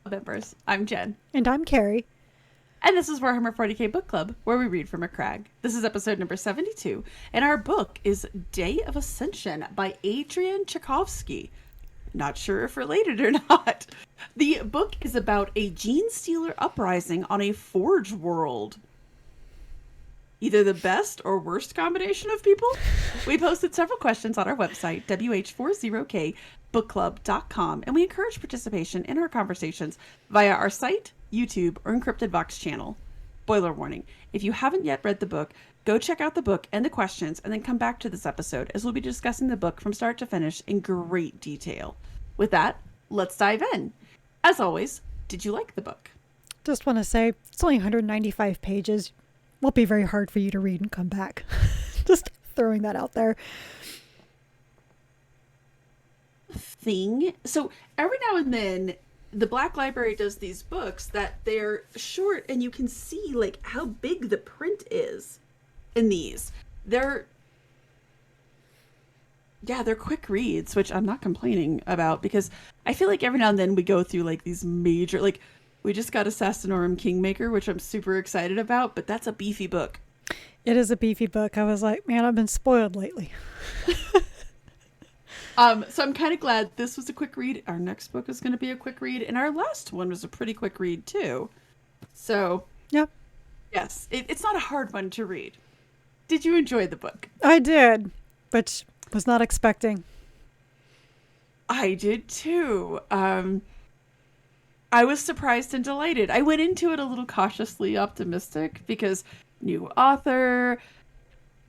Members, I'm Jen. And I'm Carrie. And this is Warhammer 40k Book Club, where we read from a crag. This is episode number 72, and our book is Day of Ascension by Adrian Tchaikovsky. Not sure if related or not. The book is about a genestealer uprising on a forge world. Either the best or worst combination of people? We posted several questions on our website, WH40k bookclub.com, and we encourage participation in our conversations via our site, YouTube, or Encrypted Vox channel. Spoiler warning, if you haven't yet read the book, go check out the book and the questions and then come back to this episode as we'll be discussing the book from start to finish in great detail. With that, let's dive in. As always, did you like the book? Just want to say, it's only 195 pages. Won't be very hard for you to read and come back. Just throwing that out there. So every now and then the Black Library does these books that they're short and you can see like how big the print is in these. They're quick reads, which I'm not complaining about because I feel like every now and then we go through like these major, like we just got Assassinorum Kingmaker, which I'm super excited about, but that's a beefy book. It is a beefy book. I was like, man, I've been spoiled lately. So I'm kind of glad this was a quick read. Our next book is going to be a quick read, and our last one was a pretty quick read too. So, yep. Yes, it's not a hard one to read. Did you enjoy the book? I did, but was not expecting. I did too. I was surprised and delighted. I went into it a little cautiously optimistic because new author.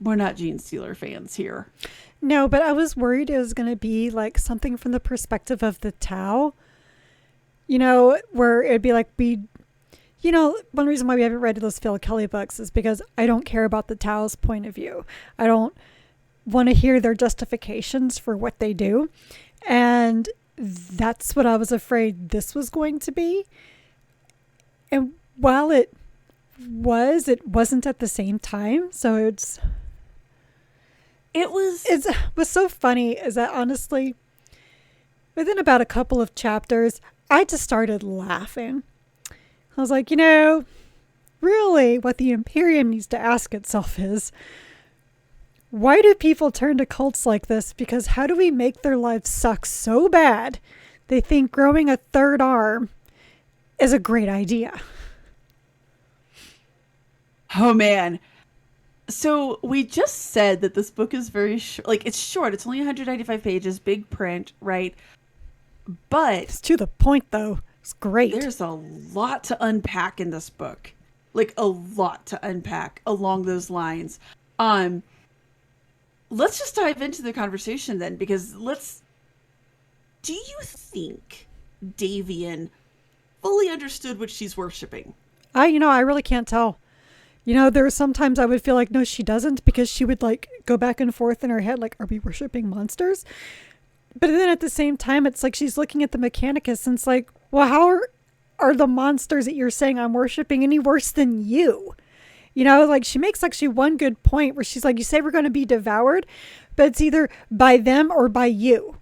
We're not genestealer fans here. No, but I was worried it was going to be like something from the perspective of the Tau. You know, where it'd be like one reason why we haven't read those Phil Kelly books is because I don't care about the Tau's point of view. I don't want to hear their justifications for what they do. And that's what I was afraid this was going to be. And while it wasn't at the same time. So it was so funny is that honestly, within about a couple of chapters, I just started laughing. I was like, really what the Imperium needs to ask itself is, why do people turn to cults like this? Because how do we make their lives suck so bad they think growing a third arm is a great idea? Oh, man. So we just said that this book is very short. Like, it's short. It's only 195 pages, big print, right? But it's to the point, though. It's great. There's a lot to unpack in this book. Like, a lot to unpack along those lines. Let's just dive into the conversation then, because do you think Davian fully understood what she's worshiping? I really can't tell. There are sometimes I would feel like, no, she doesn't, because she would like go back and forth in her head, like, are we worshiping monsters? But then at the same time, it's like she's looking at the Mechanicus and it's like, well, how are the monsters that you're saying I'm worshiping any worse than you? Like she makes actually one good point where she's like, you say we're going to be devoured, but it's either by them or by you.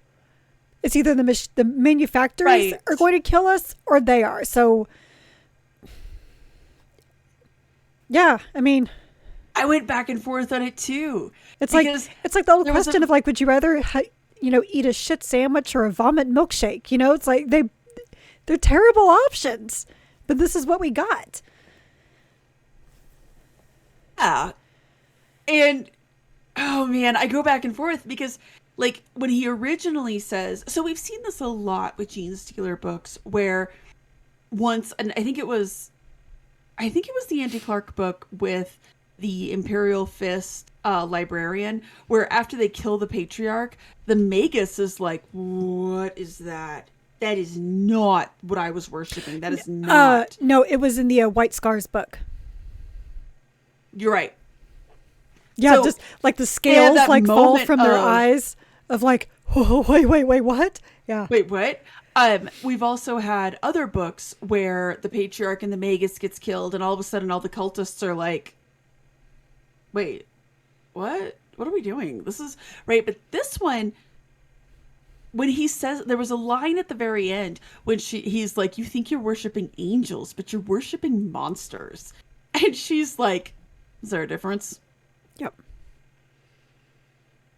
It's either the manufacturers are going to kill us or they are. So, yeah, I mean, I went back and forth on it too. It's like the old question of like, would you rather, eat a shit sandwich or a vomit milkshake? It's like they're terrible options, but this is what we got. Yeah. And, oh man, I go back and forth because, like, when he originally says, so we've seen this a lot with genestealer books where once, and I think it was the Andy Clark book with the Imperial Fist librarian, where after they kill the Patriarch, the Magus is like, what is that? That is not what I was worshiping. That is not. No, it was in the White Scars book. You're right. Yeah, so, just like the scales like fall from their eyes of like, oh, wait, what? Yeah. Wait, what? We've also had other books where the Patriarch and the Magus gets killed and all of a sudden all the cultists are like, wait, what? What are we doing? This is right. But this one, when he says, there was a line at the very end when he's like, you think you're worshiping angels, but you're worshiping monsters. And she's like, is there a difference? Yep.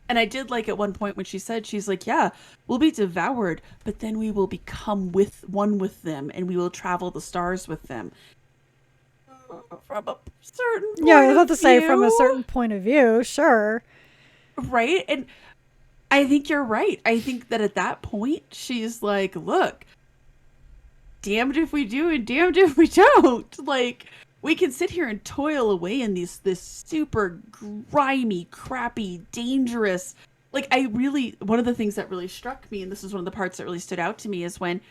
And I did like at one point when she said, she's like, yeah, we'll be devoured, but then we will become one with them, and we will travel the stars with them. From a certain point Yeah, I was about of to say, view, from a certain point of view, sure. right? And I think you're right. I think that at that point, she's like, look, damned if we do and damned if we don't. Like, we can sit here and toil away in this super grimy, crappy, dangerous. Like, one of the things that really struck me, and this is one of the parts that really stood out to me, is when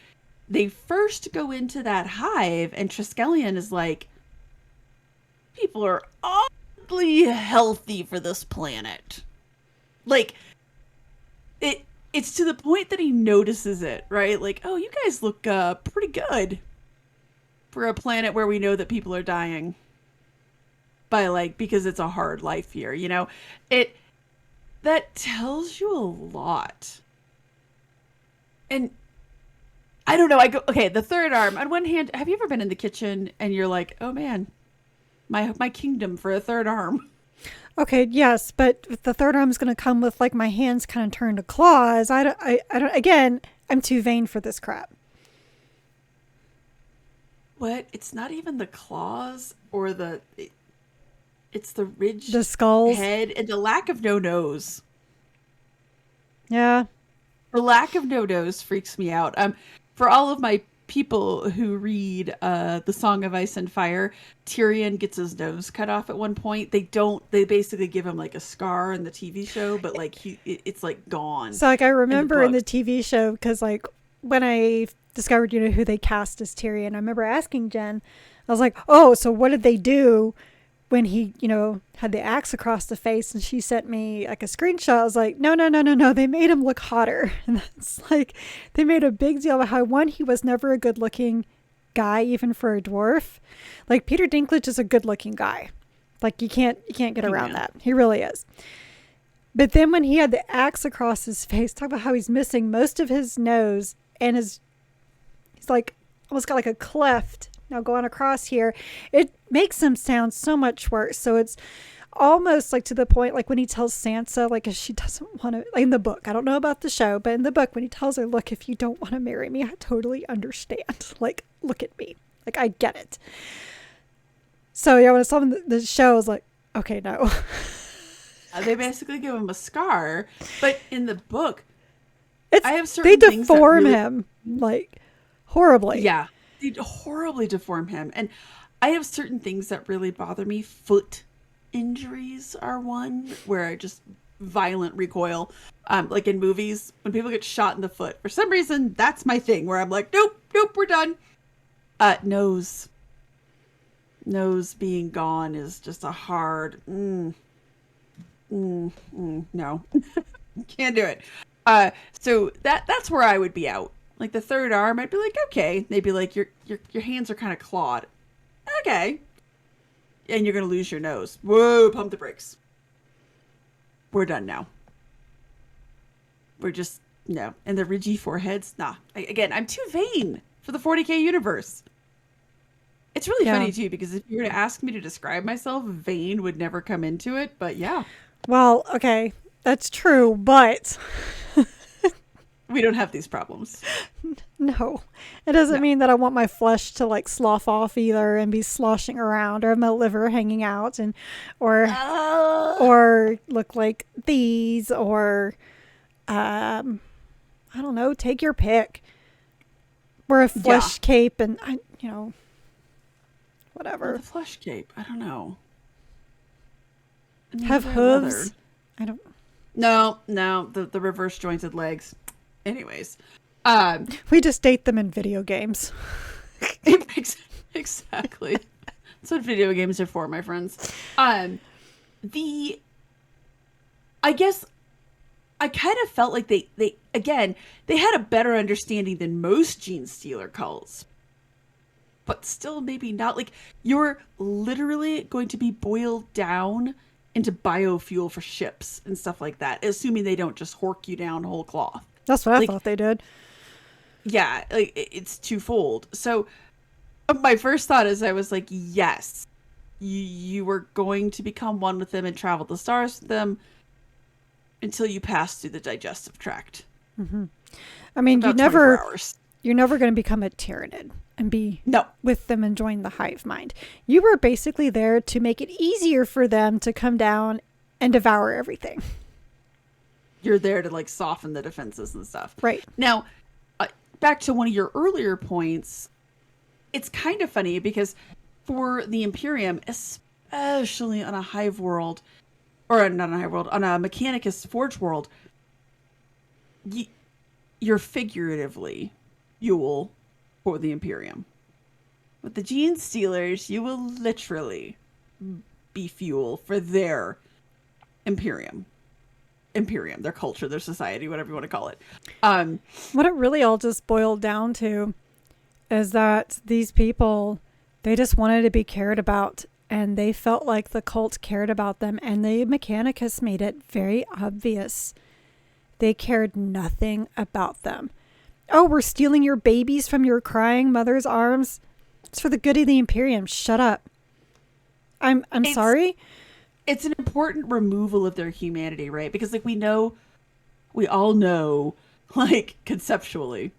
they first go into that hive and Triskelion is like, people are oddly healthy for this planet. Like, it's to the point that he notices it, right? Like, oh, you guys look pretty good for a planet where we know that people are dying because it's a hard life here, you know? That tells you a lot. And I don't know, okay, the third arm, on one hand, have you ever been in the kitchen and you're like, oh man, my kingdom for a third arm? Okay, yes, but if the third arm's going to come with like my hands kind of turned to claws, I don't, again, I'm too vain for this crap. What? It's not even the claws or it's the ridged The skulls. head and the lack of no nose. Yeah. The lack of no nose freaks me out. For all of my people who read the Song of Ice and Fire, Tyrion gets his nose cut off at one point. They basically give him like a scar in the TV show, but like it's like gone. So like I remember in the TV show, because like when I discovered, you know, who they cast as Tyrion, I remember asking Jen, I was like, oh, so what did they do when he, you know, had the axe across the face? And she sent me like a screenshot. I was like, no, they made him look hotter. And that's like, they made a big deal about how, one, he was never a good looking guy, even for a dwarf. Like Peter Dinklage is a good looking guy. Like you can't get around that. He really is. But then when he had the axe across his face, talk about how he's missing most of his nose and he's like almost got like a cleft now going across here. It makes him sound so much worse. So it's almost like to the point, like when he tells Sansa, like if she doesn't want to, like in the book, I don't know about the show, but in the book, when he tells her, look, if you don't want to marry me, I totally understand. Like, look at me. Like, I get it. So yeah, when I saw the show, I was like, okay, no. They basically give him a scar, but in the book, I have certain they deform him like horribly. Yeah, they horribly deform him, and I have certain things that really bother me. Foot injuries are one where I just violent recoil. Like in movies, when people get shot in the foot, for some reason, that's my thing. Where I'm like, nope, we're done. Nose being gone is just a hard. No, can't do it. So that's where I would be out. Like the third arm, I'd be like, okay. They'd be like, your hands are kind of clawed. Okay. And you're going to lose your nose. Whoa, pump the brakes. We're done now. We're just, no. And the ridgy foreheads, nah. Again, I'm too vain for the 40k universe. It's really funny, too, because if you were to ask me to describe myself, vain would never come into it. But yeah. Well, okay. That's true, but... we don't have these problems. No. It doesn't mean that I want my flesh to like slough off either and be sloshing around, or my liver hanging out, and or look like these, or I don't know, take your pick. Wear a flesh cape and whatever. The flesh cape, I don't know. Have hooves. Leather. I don't. No, the reverse jointed legs. Anyways, we just date them in video games. Exactly. That's what video games are for, my friends. I guess I kind of felt like they had a better understanding than most genestealer cults, but still maybe not. Like, you're literally going to be boiled down into biofuel for ships and stuff like that, assuming they don't just hork you down whole cloth. That's what I Like, thought they did. yeah, like it's twofold. So my first thought is I was like, yes, you were going to become one with them and travel the stars with them until you pass through the digestive tract. I mean, About 24 hours. you're never going to become a Tyranid and be No. with them and join the hive mind. You were basically there to make it easier for them to come down and devour everything. You're there to like soften the defenses and stuff. Right. Now, back to one of your earlier points, it's kind of funny because for the Imperium, especially on a hive world, or not on a hive world, on a Mechanicus Forge world, you're figuratively Yule for the Imperium. With the genestealers, you will literally be fuel for their Imperium, their culture, their society, whatever you want to call it. What it really all just boiled down to is that these people, they just wanted to be cared about, and they felt like the cult cared about them, and the Mechanicus made it very obvious. They cared nothing about them. Oh, we're stealing your babies from your crying mother's arms. It's for the good of the Imperium. Shut up. I'm sorry. It's an important removal of their humanity, right? Because like we all know, like conceptually,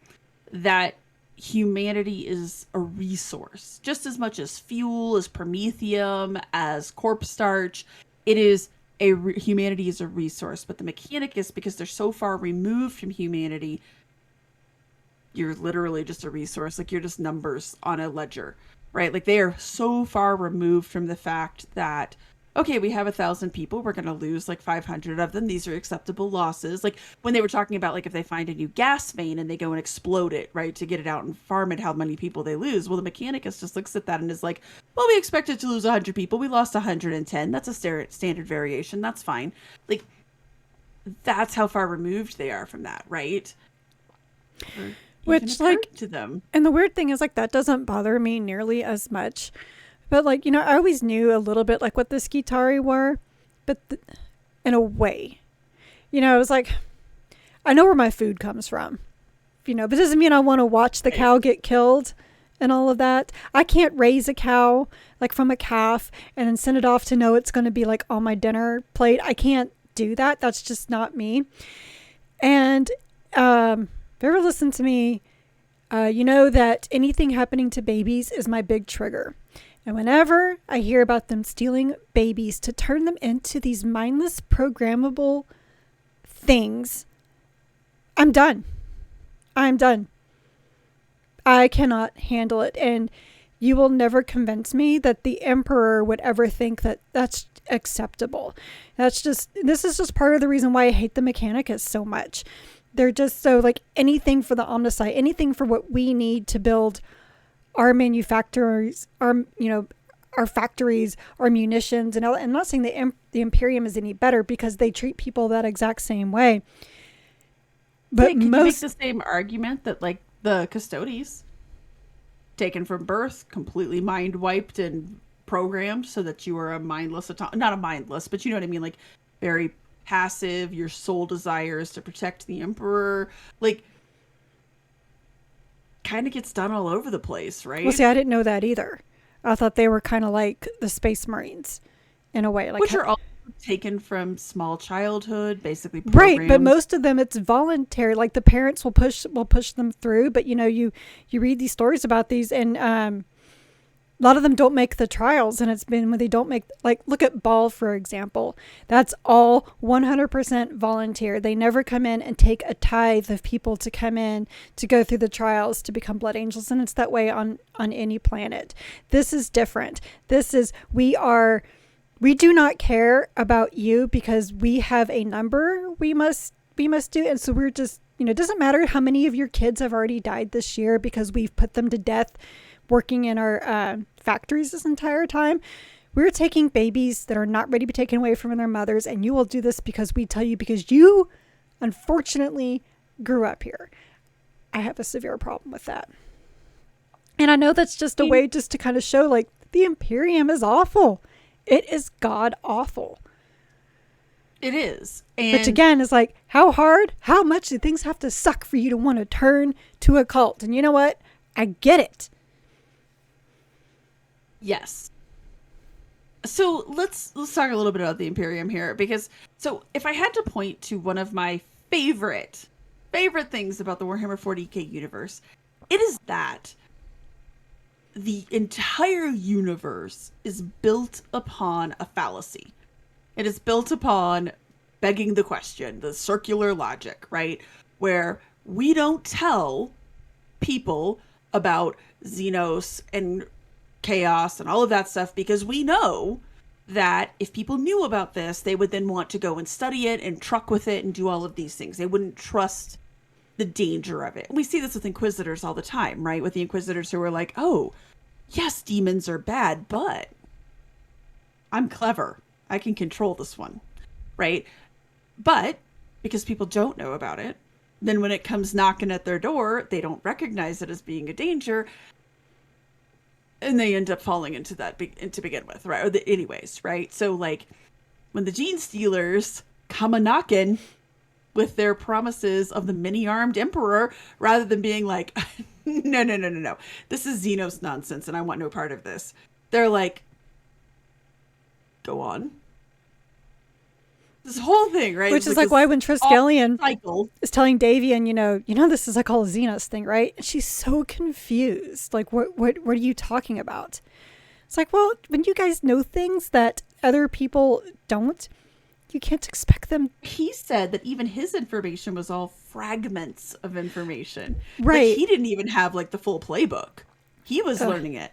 that humanity is a resource just as much as fuel, as promethium, as corpse starch. It is humanity is a resource, but the Mechanicus, because they're so far removed from humanity, you're literally just a resource. Like you're just numbers on a ledger, right? Like they are so far removed from the fact that, okay, we have 1,000 people, we're going to lose like 500 of them. These are acceptable losses. Like when they were talking about like if they find a new gas vein and they go and explode it, right, to get it out and farm it, how many people they lose. Well, the Mechanicus just looks at that and is like, well, we expected to lose 100 people. We lost 110. That's a standard variation. That's fine. Like that's how far removed they are from that, right? Which like to them. And the weird thing is like that doesn't bother me nearly as much. But like, I always knew a little bit like what the Skitarii were, but in a way, it was like, I know where my food comes from, but it doesn't mean I want to watch the cow get killed and all of that. I can't raise a cow like from a calf and then send it off to know it's going to be like on my dinner plate. I can't do that. That's just not me. And, if you ever listen to me, you know that anything happening to babies is my big trigger. And whenever I hear about them stealing babies to turn them into these mindless, programmable things, I'm done. I'm done. I cannot handle it. And you will never convince me that the Emperor would ever think that that's acceptable. This is just part of the reason why I hate the Mechanicus so much. They're just so like anything for the Omnicite, anything for what we need to build our manufacturers, our factories, our munitions, and all. I'm not saying the Imperium is any better because they treat people that exact same way. But can you make the same argument that like the Custodes, taken from birth, completely mind wiped and programmed so that you are a mindless, not a mindless, but you know what I mean, like very passive. Your sole desire is to protect the Emperor, like. Kind of gets done all over the place, right? Well, see, I didn't know that either. I thought they were kind of like the Space Marines in a way, like which are all taken from small childhood, basically programmed. Right, but most of them it's voluntary. Like the parents will push them through, but you read these stories about these, and a lot of them don't make the trials, and it's been when they don't make, like, look at Ball, for example. That's all 100% volunteer. They never come in and take a tithe of people to come in to go through the trials to become blood angels, and it's that way on any planet. This is different. We do not care about you because we have a number we must do, and so we're just, it doesn't matter how many of your kids have already died this year because we've put them to death working in our factories this entire time. We're taking babies that are not ready to be taken away from their mothers, and you will do this because we tell you, because you unfortunately grew up here. I have a severe problem with that. And I know that's just a way just to kind of show like the Imperium is awful. It is god awful. It is. And which again is like, how hard, how much do things have to suck for you to want to turn to a cult? And you know what? I get it. yes. So let's talk a little bit about the Imperium here, because so if I had to point to one of my favorite things about the Warhammer 40k universe, it is that the entire universe is built upon a fallacy. It is built upon begging the question, the circular logic, right? Where we don't tell people about Xenos and chaos and all of that stuff because we know that if people knew about this, they would then want to go and study it and truck with it and do all of these things. They wouldn't trust the danger of it. And we see this with Inquisitors all the time, right? With the Inquisitors who are like, oh, yes, demons are bad, but I'm clever. I can control this one, right? But because people don't know about it, then when it comes knocking at their door, they don't recognize it as being a danger, and they end up falling into that to begin with, right? Anyways, right? So like when the genestealers come a knocking with their promises of the many-armed emperor, rather than being like, no, this is Xenos nonsense and I want no part of this, they're like, go on. This whole thing, right? Which is like why when Triskelion cycle is telling Davian, you know, this is like all a Xenos thing, right? And she's so confused. Like, what are you talking about? It's like, well, when you guys know things that other people don't, you can't expect them. He said that even his information was all fragments of information. Right. Like, he didn't even have like the full playbook. He was learning it.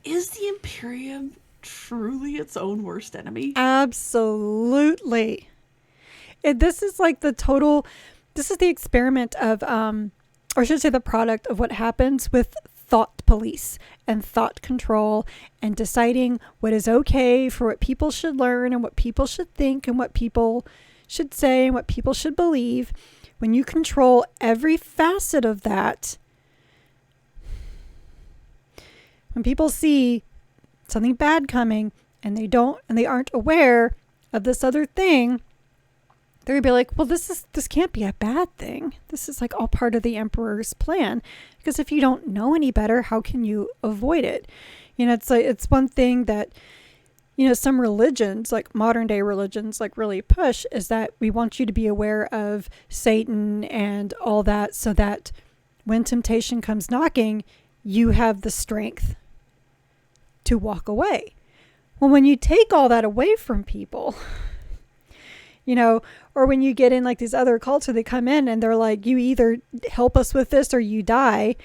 Is the Imperium truly its own worst enemy? Absolutely. This is like this is the experiment of, or I should say the product of what happens with thought police and thought control and deciding what is okay for what people should learn and what people should think and what people should say and what people should believe. When you control every facet of that, when people see something bad coming and they aren't aware of this other thing, they're gonna be like, well, this can't be a bad thing. This is like all part of the Emperor's plan. Because if you don't know any better, how can you avoid it? You know, it's like, it's one thing that, you know, some religions, like modern day religions, like really push, is that we want you to be aware of Satan and all that, so that when temptation comes knocking, you have the strength to walk away. Well, when you take all that away from people, you know, or when you get in like these other cults where they come in and they're like, you either help us with this or you die.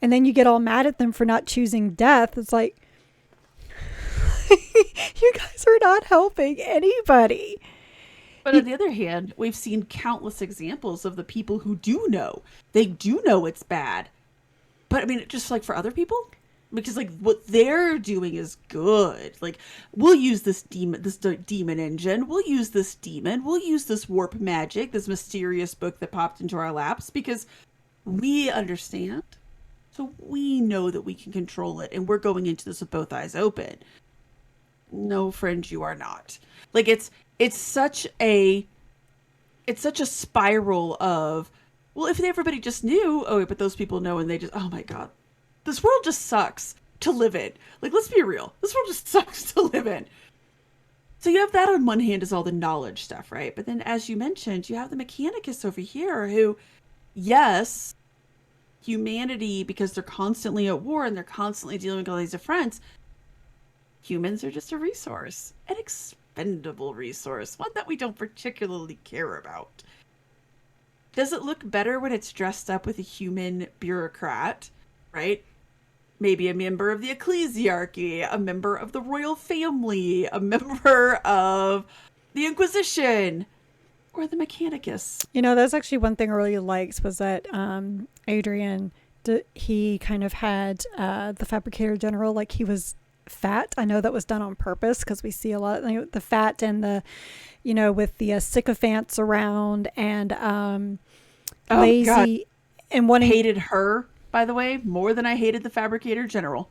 And then you get all mad at them for not choosing death. It's like, you guys are not helping anybody. But on the other hand, we've seen countless examples of the people who do know. They do know it's bad. But I mean, just like for other people, because like what they're doing is good. Like, we'll use this demon engine. We'll use this demon. We'll use this warp magic, this mysterious book that popped into our laps, because we understand. So we know that we can control it, and we're going into this with both eyes open. No, friend, you are not. Like, it's such a spiral of, well, if everybody just knew, oh, but those people know, and they just, oh my God, this world just sucks to live in. Like, let's be real. This world just sucks to live in. So you have that on one hand is all the knowledge stuff, right? But then, as you mentioned, you have the Mechanicus over here who, yes, humanity, because they're constantly at war and they're constantly dealing with all these friends, humans are just a resource, an expendable resource, one that we don't particularly care about. Does it look better when it's dressed up with a human bureaucrat, right? Maybe a member of the ecclesiarchy, a member of the royal family, a member of the Inquisition, or the Mechanicus. You know, that's actually one thing I really liked was that Adrian, he kind of had the Fabricator General, like he was fat. I know that was done on purpose because we see a lot of the fat and the, you know, with the sycophants around and lazy. God. And wanting. Hated her, by the way, more than I hated the Fabricator General.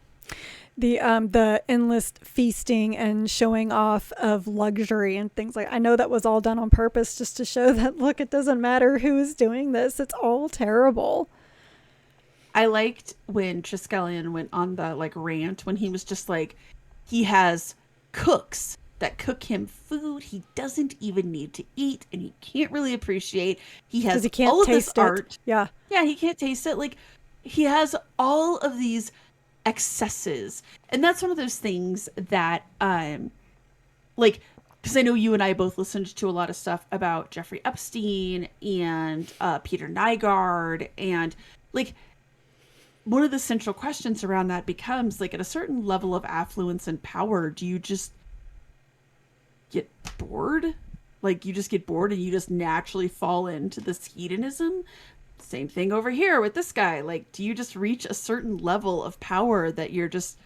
the endless feasting and showing off of luxury and things like. I know that was all done on purpose just to show that, look, it doesn't matter who is doing this, it's all terrible. I liked when Triskelion went on the like rant when he was just like, he has cooks that cook him food he doesn't even need to eat and he can't really appreciate. He has He can't all of this taste it. art. Yeah, he can't taste it. Like, he has all of these excesses, and that's one of those things that like, because I know you and I both listened to a lot of stuff about Jeffrey Epstein and Peter Nygard, and like, one of the central questions around that becomes like, at a certain level of affluence and power, do you just get bored? Like, you just get bored and you just naturally fall into this hedonism? Same thing over here with this guy. Like, do you just reach a certain level of power that you're just,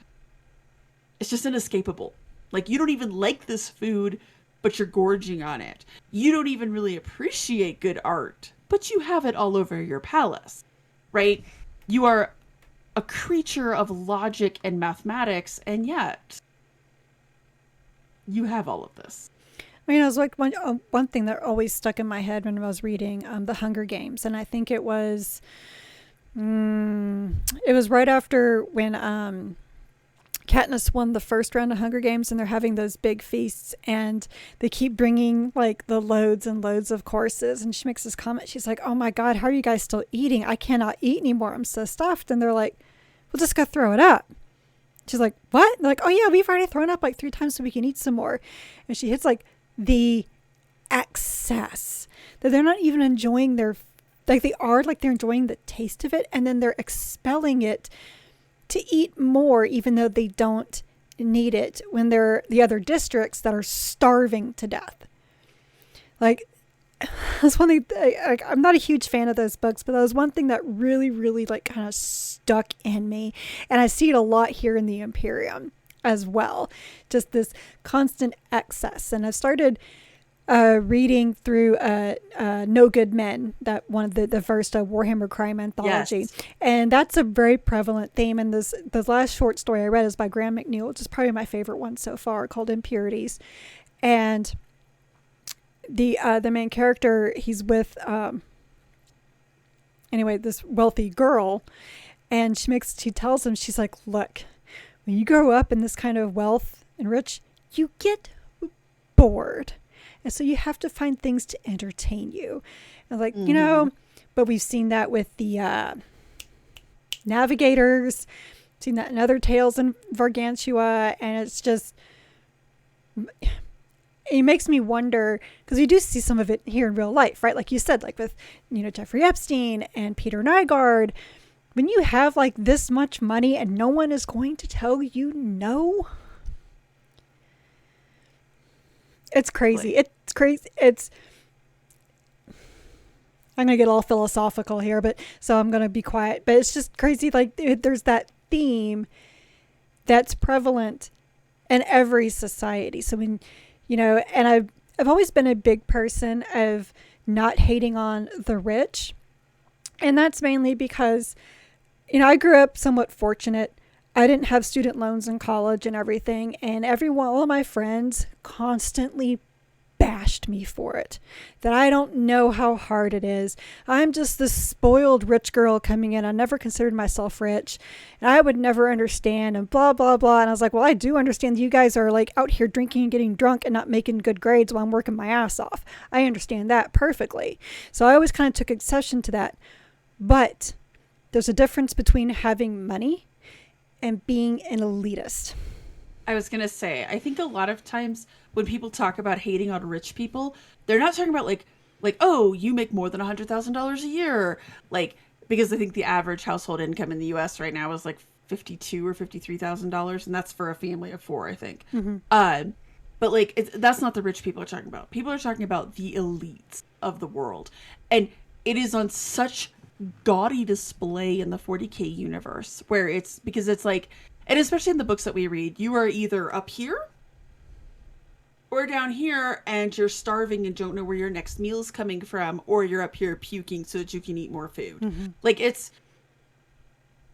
it's just inescapable? Like, you don't even like this food, but you're gorging on it. You don't even really appreciate good art, but you have it all over your palace, right? You are a creature of logic and mathematics, and yet you have all of this. I mean, it was like one thing that always stuck in my head when I was reading the Hunger Games, and I think it was right after when Katniss won the first round of Hunger Games, and they're having those big feasts, and they keep bringing like the loads and loads of courses, and she makes this comment. She's like, "Oh my God, how are you guys still eating? I cannot eat anymore. I'm so stuffed." And they're like, "We'll just go throw it up." She's like, "What?" And they're like, "Oh yeah, we've already thrown up like 3 times so we can eat some more." And she hits like the excess that they're not even enjoying their, like they are, like they're enjoying the taste of it, and then they're expelling it to eat more even though they don't need it, when they're the other districts that are starving to death. Like, that's one thing. I'm not a huge fan of those books, but that was one thing that really, really like kind of stuck in me, and I see it a lot here in the Imperium as well. Just this constant excess. And I've started reading through No Good Men, that one of the first Warhammer crime anthology. Yes. And that's a very prevalent theme. And the last short story I read is by Graham McNeil, which is probably my favorite one so far, called Impurities. And the main character, he's with this wealthy girl, and she tells him, she's like, "Look, when you grow up in this kind of wealth and rich, you get bored. And so you have to find things to entertain you." And like, but we've seen that with the Navigators, seen that in other tales in Gargantua, and it's just, it makes me wonder, because we do see some of it here in real life, right? Like you said, like with, Jeffrey Epstein and Peter Nygard. When you have like this much money and no one is going to tell you no, it's crazy. It's crazy. I'm going to get all philosophical here, so I'm going to be quiet. But it's just crazy. Like, there's that theme that's prevalent in every society. So when, and I've always been a big person of not hating on the rich. And that's mainly because, I grew up somewhat fortunate. I didn't have student loans in college and everything. And all of my friends constantly bashed me for it, that I don't know how hard it is. I'm just this spoiled rich girl coming in. I never considered myself rich, and I would never understand, and blah, blah, blah. And I was like, well, I do understand that you guys are like out here drinking and getting drunk and not making good grades while I'm working my ass off. I understand that perfectly. So I always kind of took exception to that. But there's a difference between having money and being an elitist. I was going to say, I think a lot of times when people talk about hating on rich people, they're not talking about like, oh, you make more than $100,000 a year. Like, because I think the average household income in the US right now is like $52,000 or $53,000. And that's for a family of 4, I think. Mm-hmm. But like, that's not the rich people are talking about. People are talking about the elites of the world. And it is on such gaudy display in the 40k universe, where it's, because it's like, and especially in the books that we read, you are either up here or down here and you're starving and don't know where your next meal is coming from, or you're up here puking so that you can eat more food. Mm-hmm. Like, it's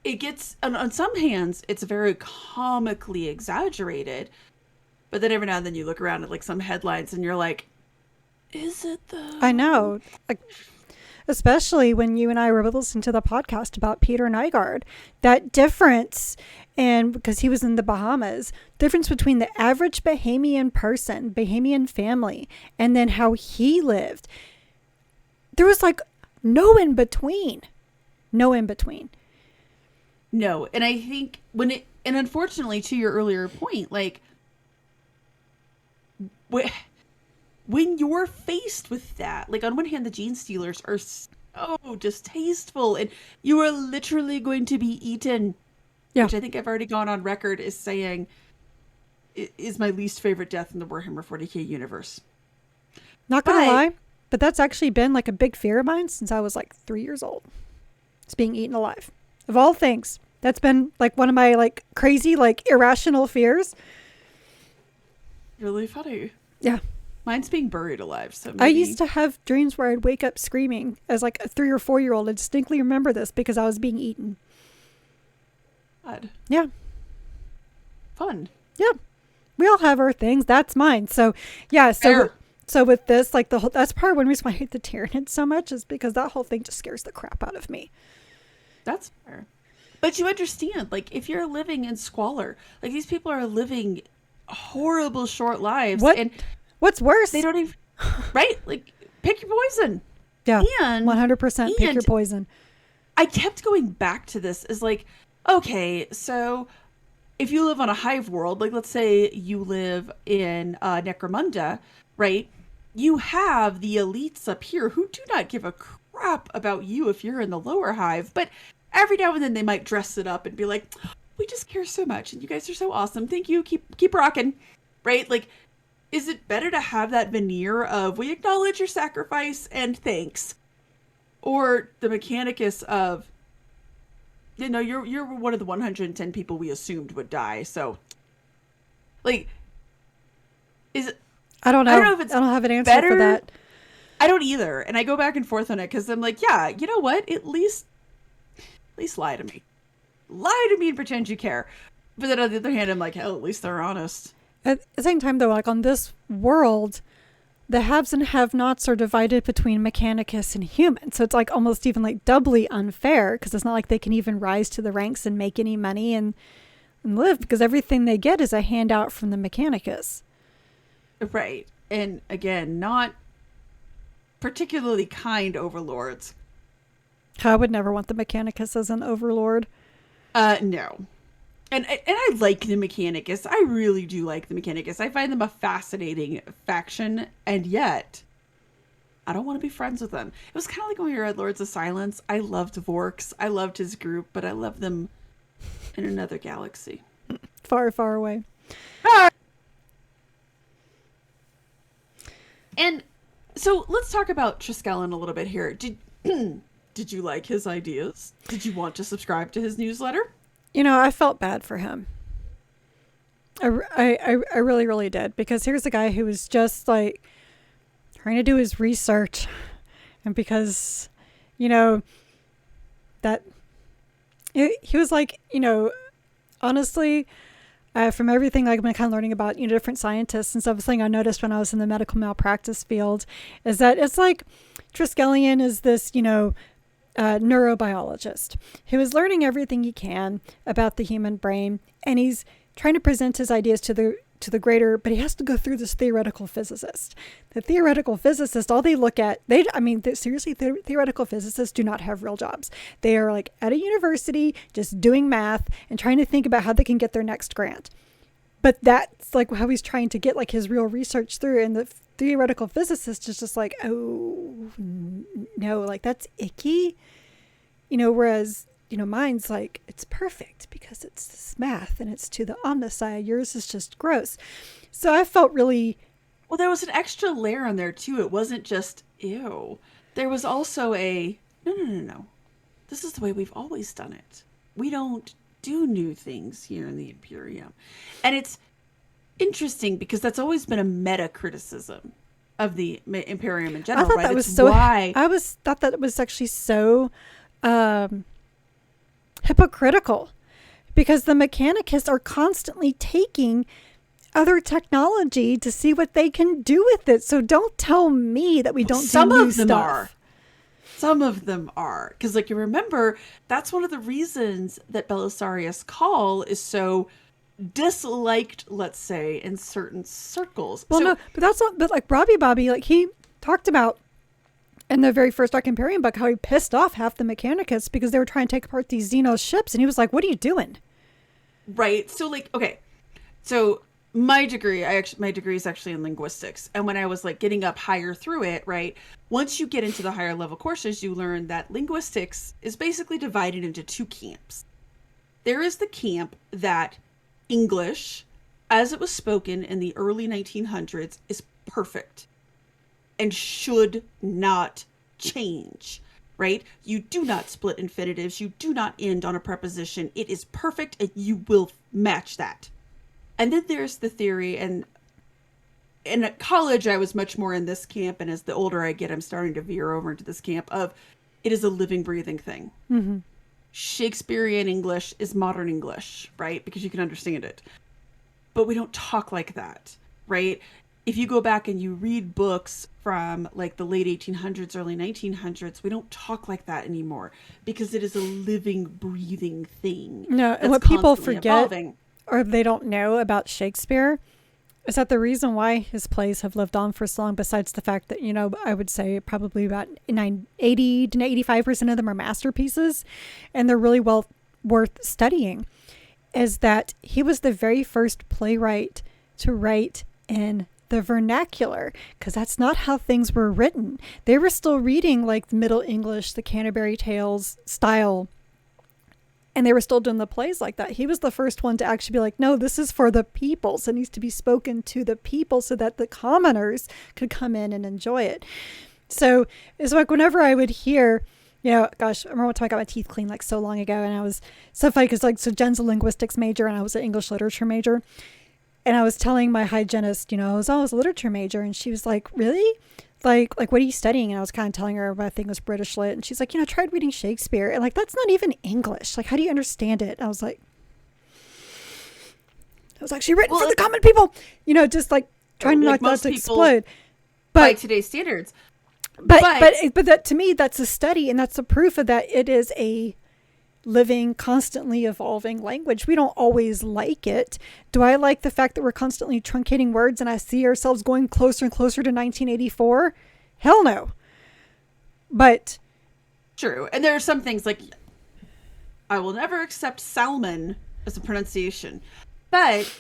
it gets, on some hands, it's very comically exaggerated. But then every now and then you look around at like some headlines and you're like, is it though? I know. Like, especially when you and I were listening to the podcast about Peter Nygaard, that difference, and because he was in the Bahamas, difference between the average Bahamian person, Bahamian family, and then how he lived. There was like no in between. No in between. No. And I think and unfortunately, to your earlier point, like, when you're faced with that, like on one hand, the genestealers are so distasteful and you are literally going to be eaten, Yeah. which I think I've already gone on record as saying is my least favorite death in the Warhammer 40k universe. Not gonna lie, but that's actually been like a big fear of mine since I was like 3 years old. It's being eaten alive. Of all things, that's been like one of my like crazy, like irrational fears. Really funny. Yeah. Mine's being buried alive. So maybe... I used to have dreams where I'd wake up screaming as like a 3 or 4 year old. I distinctly remember this because I was being eaten. God. Yeah. Fun. Yeah. We all have our things. That's mine. So yeah. So with this, like that's part of one reason why I hate the Tyranids so much is because that whole thing just scares the crap out of me. That's fair. But you understand, like, if you're living in squalor, like these people are living horrible short lives. And what's worse? They don't even, right? Like, pick your poison. Yeah. And 100% pick your poison. I kept going back to this as like, okay, so if you live on a hive world, like let's say you live in Necromunda, right? You have the elites up here who do not give a crap about you if you're in the lower hive, but every now and then they might dress it up and be like, we just care so much and you guys are so awesome. Thank you. Keep rocking. Right? Like, is it better to have that veneer of we acknowledge your sacrifice and thanks? Or the Mechanicus of, you know, you're one of the 110 people we assumed would die. So, like, is it? I don't know. I don't have an answer for that. I don't either. And I go back and forth on it because I'm like, yeah, you know what? At least lie to me. Lie to me and pretend you care. But then on the other hand, I'm like, hell, at least they're honest. At the same time, though, like on this world, the haves and have-nots are divided between Mechanicus and humans. So it's like almost even like doubly unfair because it's not like they can even rise to the ranks and make any money and live because everything they get is a handout from the Mechanicus. Right. And again, not particularly kind overlords. I would never want the Mechanicus as an overlord. No. And I like the Mechanicus. I really do like the Mechanicus. I find them a fascinating faction, and yet I don't want to be friends with them. It was kind of like when we were at Lords of Silence. I loved Vorks. I loved his group, but I love them in another galaxy. Far, far away. And so let's talk about Triskelion a little bit here. Did you like his ideas? Did you want to subscribe to his newsletter? You know, I felt bad for him. I really, really did. Because here's a guy who was just like trying to do his research. And because, you know, that he was like, you know, honestly, from everything like I've been kind of learning about, you know, different scientists and stuff, something I noticed when I was in the medical malpractice field is that it's like Triskelion is this, you know, neurobiologist who is learning everything he can about the human brain, and he's trying to present his ideas to the greater, but he has to go through this theoretical physicist. The theoretical physicist, all they look at, seriously, theoretical physicists do not have real jobs. They are like at a university, just doing math and trying to think about how they can get their next grant. But that's like how he's trying to get like his real research through. And the theoretical physicist is just like, oh no, like that's icky, you know, whereas, you know, mine's like, it's perfect because it's this math and it's to the omnisci. Yours is just gross. So I felt really... Well, there was an extra layer on there too. It wasn't just, ew. There was also no. This is the way we've always done it. We don't do new things here in the Imperium. And it's interesting because that's always been a meta criticism of the Imperium in general. I thought that was so... I thought that was actually so... hypocritical, because the mechanicists are constantly taking other technology to see what they can do with it. So don't tell me that we don't do new stuff. Some of them are. Because, like, you remember, that's one of the reasons that Belisarius' Call is so disliked, let's say, in certain circles. Well, no, but that's not, but like Robbie Bobby, like he talked about in the very first Dark Imperium book how he pissed off half the mechanicists because they were trying to take apart these Xenos ships. And he was like, what are you doing? Right. So, like, okay. So my degree is actually in linguistics. And when I was like getting up higher through it, right, once you get into the higher level courses, you learn that linguistics is basically divided into two camps. There is the camp that English, as it was spoken in the early 1900s, is perfect and should not change, right? You do not split infinitives. You do not end on a preposition. It is perfect and you will match that. And then there's the theory, and in college, I was much more in this camp. And as the older I get, I'm starting to veer over into this camp of it is a living, breathing thing. Mm-hmm. Shakespearean English is modern English, right? Because you can understand it. But we don't talk like that, right? If you go back and you read books from like the late 1800s, early 1900s, we don't talk like that anymore because it is a living, breathing thing. No, and what people forget or they don't know about Shakespeare is that the reason why his plays have lived on for so long, besides the fact that, you know, I would say probably about 80 to 85% of them are masterpieces and they're really well worth studying, is that he was the very first playwright to write in the vernacular, because that's not how things were written. They were still reading like the Middle English, the Canterbury Tales style, and they were still doing the plays like that. He was the first one to actually be like, no, this is for the people. So it needs to be spoken to the people so that the commoners could come in and enjoy it. So it's like whenever I would hear, you know, gosh, I remember one time I got my teeth cleaned like so long ago, and I was so funny because like, so Jen's a linguistics major and I was an English literature major. And I was telling my hygienist, you know, I was a literature major. And she was like, really? Like, what are you studying? And I was kind of telling her my thing was British lit. And she's like, you know, I tried reading Shakespeare. And like, that's not even English. Like, how do you understand it? And I was like, it was actually written for the common people. You know, just like trying to knock that to explode. But by today's standards. But that, to me, that's a study. And that's a proof of that it is a living, constantly evolving language. We don't always like it. Do I like the fact that we're constantly truncating words and I see ourselves going closer and closer to 1984? Hell no. But true. And there are some things like I will never accept salmon as a pronunciation. But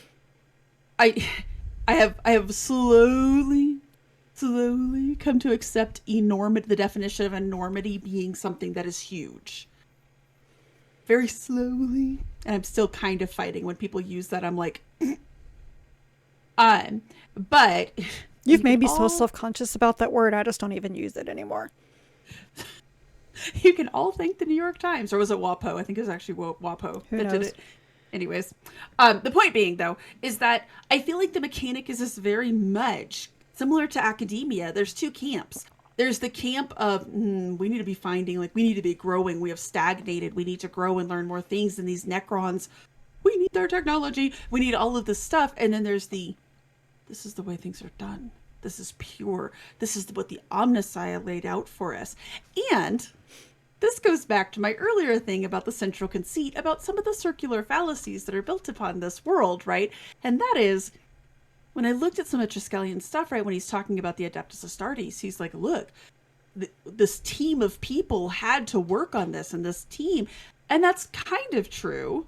I have slowly come to accept enormity, the definition of enormity being something that is huge. Very slowly, and I'm still kind of fighting when people use that. I'm like, but you've made me so self-conscious about that word. I just don't even use it anymore. You can all thank the New York Times, or was it WAPO? I think it was actually WAPO that did it. Anyways, the point being though is that I feel like the mechanic is just very much similar to academia. There's two camps. There's the camp of, we need to be finding, like, we need to be growing. We have stagnated. We need to grow and learn more things. And these Necrons, we need their technology. We need all of this stuff. And then there's this is the way things are done. This is pure. This is what the Omnissiah laid out for us. And this goes back to my earlier thing about the central conceit, about some of the circular fallacies that are built upon this world, right? And that is, when I looked at some of Triskelion stuff, right, when he's talking about the Adeptus Astartes, he's like, look, this team of people had to work on this, and this team. And that's kind of true.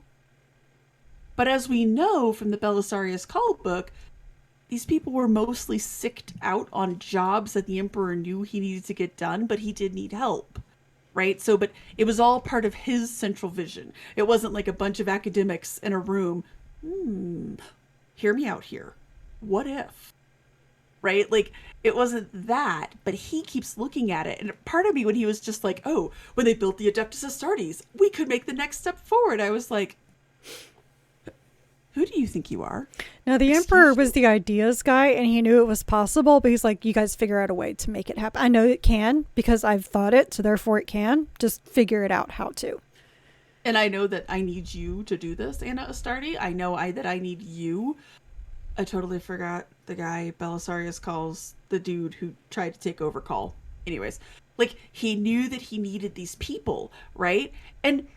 But as we know from the Belisarius Call book, these people were mostly sicked out on jobs that the Emperor knew he needed to get done, but he did need help. Right? So, but it was all part of his central vision. It wasn't like a bunch of academics in a room. Hear me out here. What if? Right? Like, it wasn't that, but he keeps looking at it. And part of me, when he was just like, oh, when they built the Adeptus Astartes, we could make the next step forward. I was like, who do you think you are? Now, the Emperor was the ideas guy, and he knew it was possible, but he's like, you guys figure out a way to make it happen. I know it can, because I've thought it, so therefore it can. Just figure it out how to. And I know that I need you to do this, Anna Astardi. I know that I need you. I totally forgot the guy Belisarius calls the dude who tried to take over Call. Anyways, like, he knew that he needed these people, right? And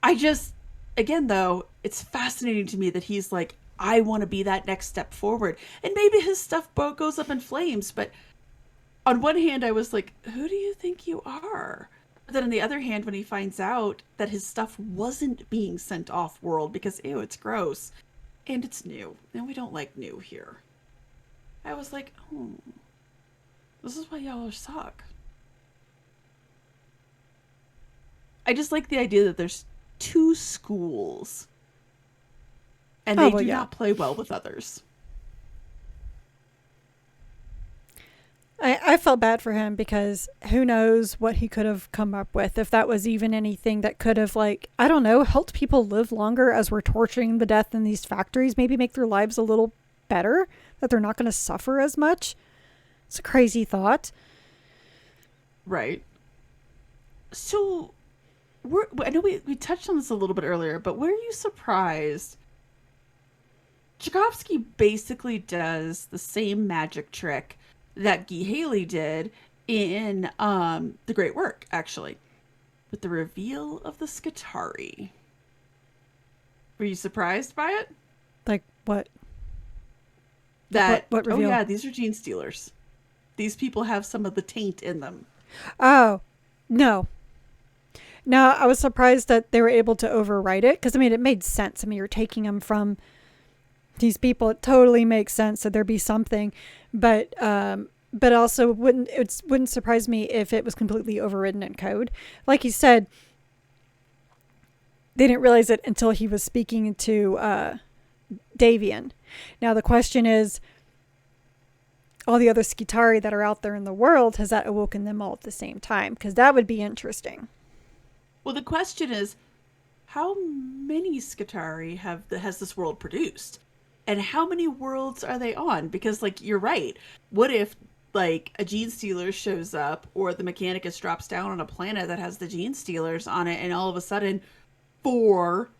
I just, again, though, it's fascinating to me that he's like, I want to be that next step forward. And maybe his stuff goes up in flames, but on one hand, I was like, who do you think you are? But then on the other hand, when he finds out that his stuff wasn't being sent off world because, ew, it's gross and it's new, and we don't like new here, I was like, oh, this is why y'all suck. I just like the idea that there's two schools and they do not play well with others. I felt bad for him because who knows what he could have come up with, if that was even anything that could have, like, I don't know, helped people live longer as we're torturing to death in these factories, maybe make their lives a little better, that they're not going to suffer as much. It's a crazy thought. Right. So, I know we touched on this a little bit earlier, but were you surprised? Tchaikovsky basically does the same magic trick that Guy Haley did in The Great Work, actually, with the reveal of the Skitarii. Were you surprised by it? Like what? What reveal? Oh yeah, these are genestealers. These people have some of the taint in them. Oh, no. No, I was surprised that they were able to overwrite it, because, I mean, it made sense. I mean, you're taking them from these people. It totally makes sense that there be something, but also wouldn't surprise me if it was completely overridden in code. Like you said, they didn't realize it until he was speaking to Davian. Now the question is, all the other Skitarii that are out there in the world, has that awoken them all at the same time? Because that would be interesting. Well, the question is, how many Skitarii has this world produced? And how many worlds are they on? Because, like, you're right. What if, like, a genestealer shows up, or the Mechanicus drops down on a planet that has the genestealers on it, and all of a sudden 4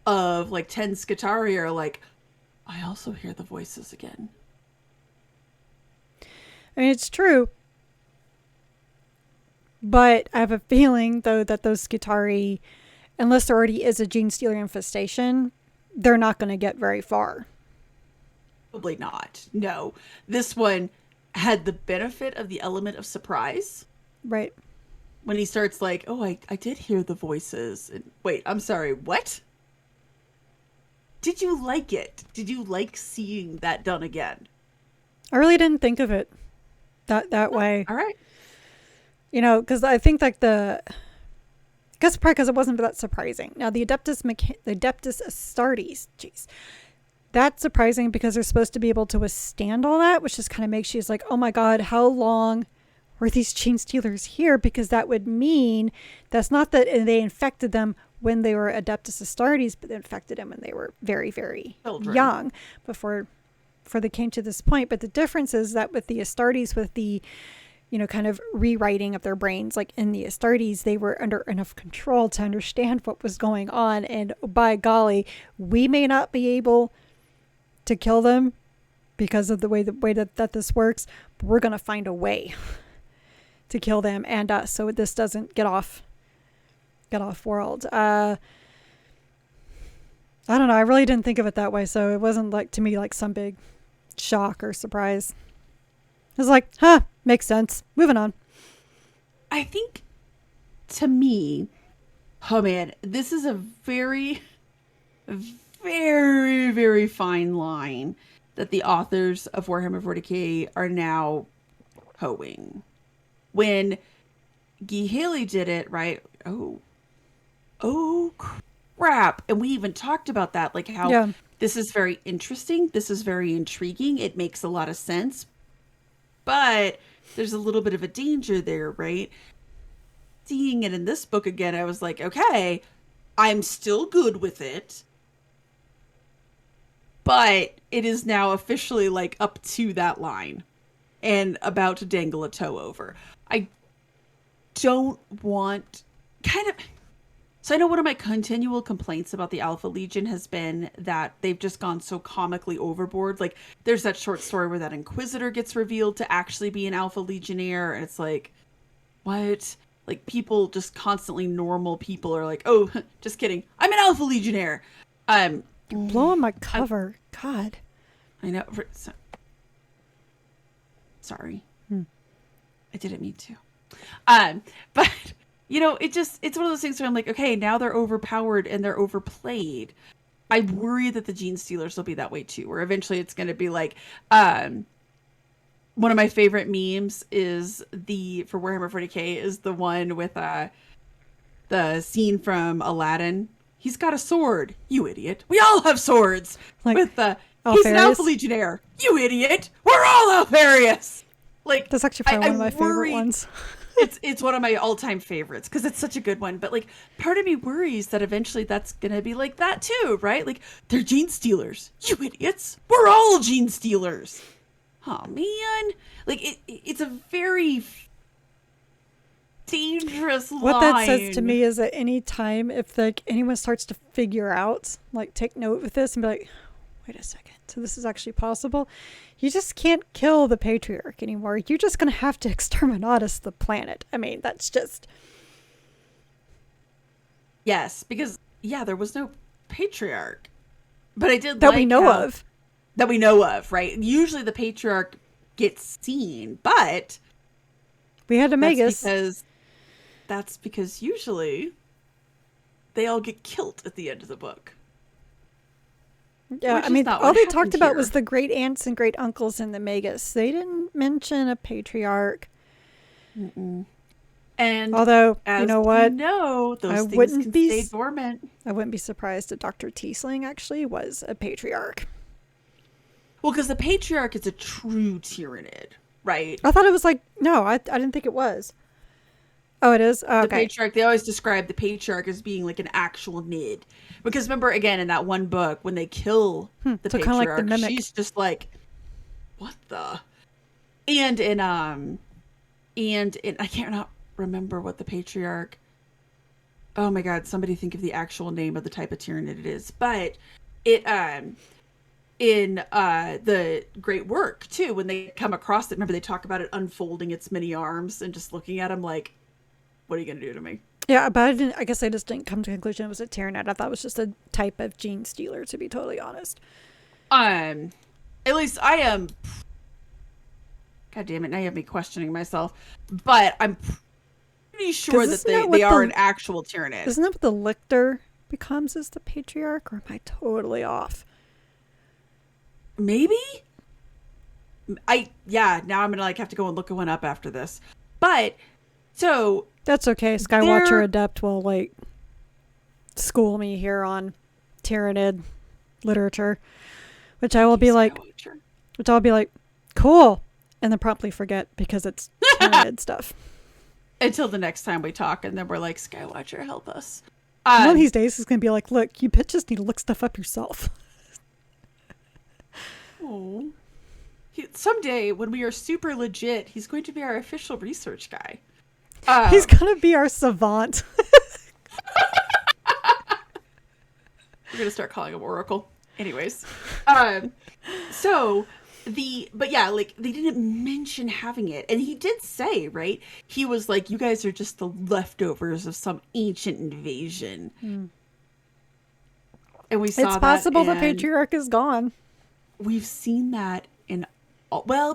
of, like, 10 Skitarii are like, I also hear the voices again. I mean, it's true. But I have a feeling, though, that those Skitarii, unless there already is a genestealer infestation, they're not going to get very far. Probably not. No. This one had the benefit of the element of surprise. Right. When he starts like, oh, I did hear the voices. And, wait, I'm sorry, what? Did you like it? Did you like seeing that done again? I really didn't think of it that way. All right. You know, because I think like I guess probably because it wasn't that surprising. Now the Adeptus Astartes, jeez, that's surprising because they're supposed to be able to withstand all that, which just kind of makes you like, oh my god, how long were these genestealers here? Because that would mean that's not that they infected them when they were Adeptus Astartes, but they infected them when they were very, very young before they came to this point. But the difference is that with the Astartes, with the, you know, kind of rewriting of their brains, like in the Astartes, they were under enough control to understand what was going on. And by golly, we may not be able to kill them because of the way that this works, but we're going to find a way to kill them. And so this doesn't get off world. I don't know. I really didn't think of it that way. So it wasn't like, to me, like some big shock or surprise. It was like, huh, makes sense. Moving on. I think, to me, oh man, this is a very, very, very fine line that the authors of Warhammer 40k are now hoeing. When Guy Haley did it, right? Oh, crap. And we even talked about that, like how this is very interesting. This is very intriguing. It makes a lot of sense. But there's a little bit of a danger there, right? Seeing it in this book again, I was like, okay, I'm still good with it. But it is now officially like up to that line and about to dangle a toe over. I don't want So I know one of my continual complaints about the Alpha Legion has been that they've just gone so comically overboard. Like, there's that short story where that Inquisitor gets revealed to actually be an Alpha Legionnaire, and it's like, what? Like, people, just constantly normal people are like, oh, just kidding, I'm an Alpha Legionnaire. You're blowing my cover. God. I know. Sorry. I didn't mean to. But you know, it's one of those things where I'm like, okay, now they're overpowered and they're overplayed. I worry that the Genestealers will be that way too, where eventually it's going to be like, one of my favorite memes is for Warhammer 40k is the one with the scene from Aladdin. He's got a sword, you idiot. We all have swords. Like, with he's an Alpha Legionnaire, you idiot. We're all Alpharius. Like, that's actually probably one of my favorite ones. It's one of my all-time favorites because it's such a good one. But like, part of me worries that eventually that's gonna be like that too, right? Like, they're Genestealers, you idiots. We're all Genestealers. Oh man, like it's a very dangerous line. What that says to me is that any time if like anyone starts to figure out, like, take note of this and be like, wait a second, so this is actually possible. You just can't kill the Patriarch anymore. You're just going to have to exterminatus the planet. I mean, that's just... Yes, because, yeah, there was no Patriarch. But I did that we know of. That we know of, right? Usually the Patriarch gets seen, but... We had a Magus. That's because usually they all get killed at the end of the book. Yeah, I mean, all they talked about was the great aunts and great uncles in the Magus. They didn't mention a Patriarch. Mm-mm. And although, you know what? No, those things can stay dormant. I wouldn't be surprised if Dr. Tiesling actually was a Patriarch. Well, because the Patriarch is a true Tyrannid, right? I thought it was like, no, I didn't think it was. Oh, it is? Oh, okay. The Patriarch, they always describe the Patriarch as being like an actual Nid. Because remember, again, in that one book, when they kill the so Patriarch, like the mimic. She's just like, what the? And in I can't remember what the Patriarch, oh my god, somebody think of the actual name of the type of Tyrannid it is. But it, in the Great Work, too, when they come across it, remember they talk about it unfolding its many arms and just looking at him like, what are you going to do to me? Yeah, but I guess I just didn't come to the conclusion it was a Tyrannid. I thought it was just a type of Genestealer, to be totally honest. At least I am... God damn it, now you have me questioning myself. But I'm pretty sure that they are an actual Tyrannid. Isn't that what the Lictor becomes as the Patriarch? Or am I totally off? Maybe? Now I'm going to have to go and look one up after this. But, so... That's okay. Skywatcher Adept will, like, school me here on Tyrannid literature, which I'll be like, cool, and then promptly forget because it's Tyrannid stuff. Until the next time we talk, and then we're like, Skywatcher, help us. One of these days, it's going to be like, look, you bitches need to look stuff up yourself. Oh. Someday, when we are super legit, he's going to be our official research guy. He's going to be our savant. We're going to start calling him Oracle. Anyways. But yeah, like, they didn't mention having it. And he did say, right? He was like, you guys are just the leftovers of some ancient invasion. And we saw that. It's possible the Patriarch is gone. We've seen that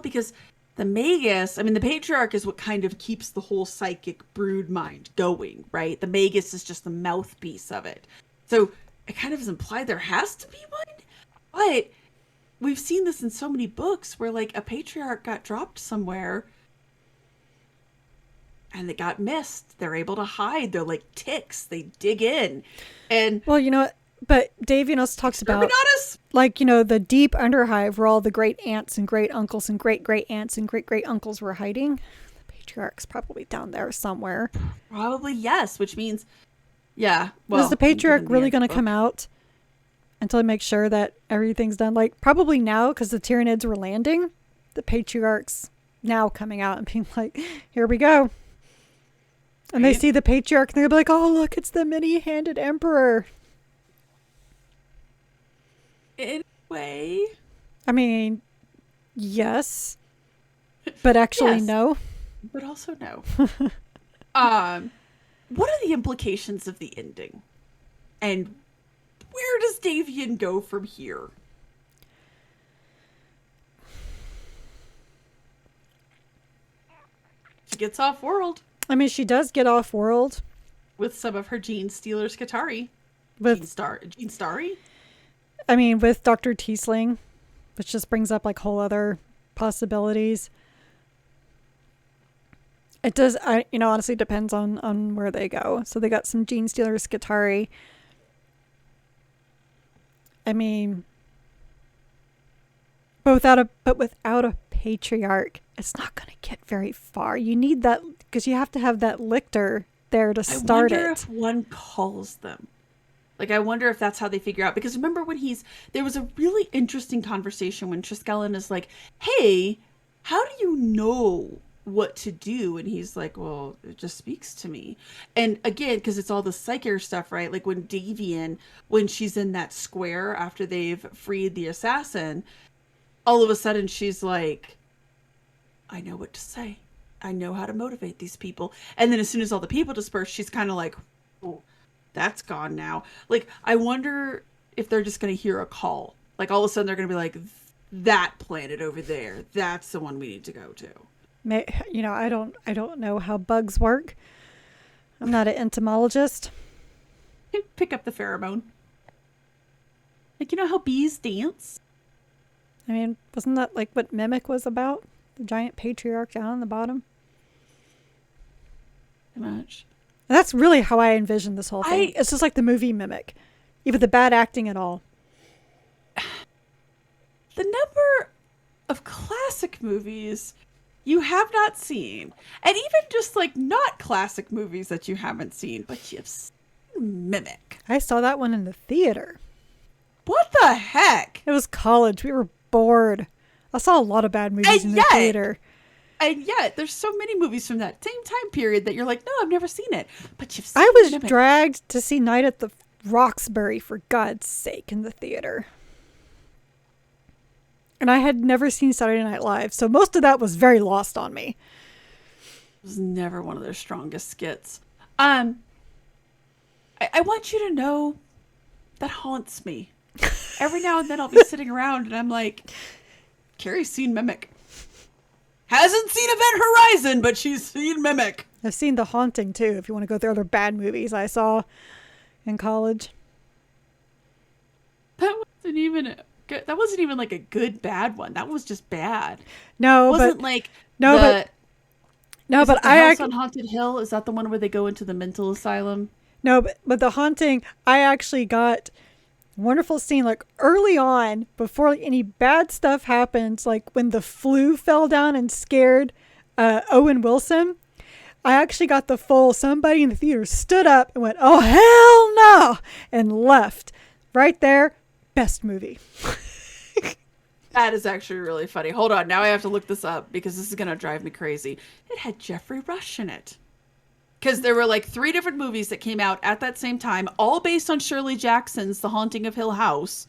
because the Magus, I mean, the Patriarch is what kind of keeps the whole psychic brood mind going, right? The Magus is just the mouthpiece of it. So it kind of is implied there has to be one. But we've seen this in so many books where, like, a Patriarch got dropped somewhere and they got missed. They're able to hide. They're like ticks. They dig in. And well, you know what? But Dave, talks about, like, the deep underhive where all the great aunts and great uncles and great great aunts and great great uncles were hiding. The Patriarch's probably down there somewhere. Probably, yes, which means, yeah. Well, is the Patriarch really going to come out until he makes sure that everything's done? Like, probably now, because the Tyrannids were landing. The Patriarch's now coming out and being like, here we go. And they see the patriarch and they're like, oh, look, it's the many-handed emperor. In a way. I mean, yes. But actually, Yes, no. but also no. What are the implications of the ending? And where does Davian go from here? She gets off world. I mean, she does get off world. With some of her genestealers Katari. With Gene Starry? I mean, with Dr. Tiesling, which just brings up like whole other possibilities. It does, honestly depends on where they go. So they got some genestealers Katari. I mean, but without a patriarch, it's not going to get very far. You need that because you have to have that lictor there to start it. I wonder if one calls them. Like, I wonder if that's how they figure out. Because remember when there was a really interesting conversation when Triskelion is like, hey, how do you know what to do? And he's like, well, it just speaks to me. And again, because it's all the psychic stuff, right? Like when Davian, when she's in that square after they've freed the assassin, all of a sudden she's like, I know what to say. I know how to motivate these people. And then as soon as all the people disperse, she's kind of like, oh, that's gone now. Like, I wonder if they're just going to hear a call. Like, all of a sudden they're going to be like, that planet over there, that's the one we need to go to. I don't know how bugs work. I'm not an entomologist. Pick up the pheromone. Like, you know how bees dance? I mean, wasn't that like what Mimic was about? The giant patriarch down on the bottom? Pretty much. And that's really how I envision this whole thing. It's just like the movie Mimic. Even the bad acting at all. The number of classic movies you have not seen, and even just like not classic movies that you haven't seen, but you've seen Mimic. I saw that one in the theater. What the heck? It was college. We were bored. I saw a lot of bad movies in the theater. And yet, there's so many movies from that same time period that you're like, no, I've never seen it. But you've seen I was Mimic. dragged to see Night at the Roxbury, for God's sake, in the theater. And I had never seen Saturday Night Live, so most of that was very lost on me. It was never one of their strongest skits. I want you to know that haunts me. Every now and then I'll be sitting around and I'm like, Carrie's seen Mimic. Hasn't seen Event Horizon, but she's seen Mimic. I've seen The Haunting, too, if you want to go through other bad movies I saw in college. That wasn't even good. That wasn't even like a good bad one. That was just bad. No, it wasn't but like no, the, no, but the I House on Haunted Hill. Is that the one where they go into the mental asylum? No, but The Haunting, I actually got a wonderful scene like early on before like, any bad stuff happens. Like when the flu fell down and scared Owen Wilson. I actually got the full somebody in the theater stood up and went, oh, hell no, and left. Right there, best movie. That is actually really funny. Hold on. Now I have to look this up because this is going to drive me crazy. It had Jeffrey Rush in it. Because there were like 3 different movies that came out at that same time, all based on Shirley Jackson's The Haunting of Hill House.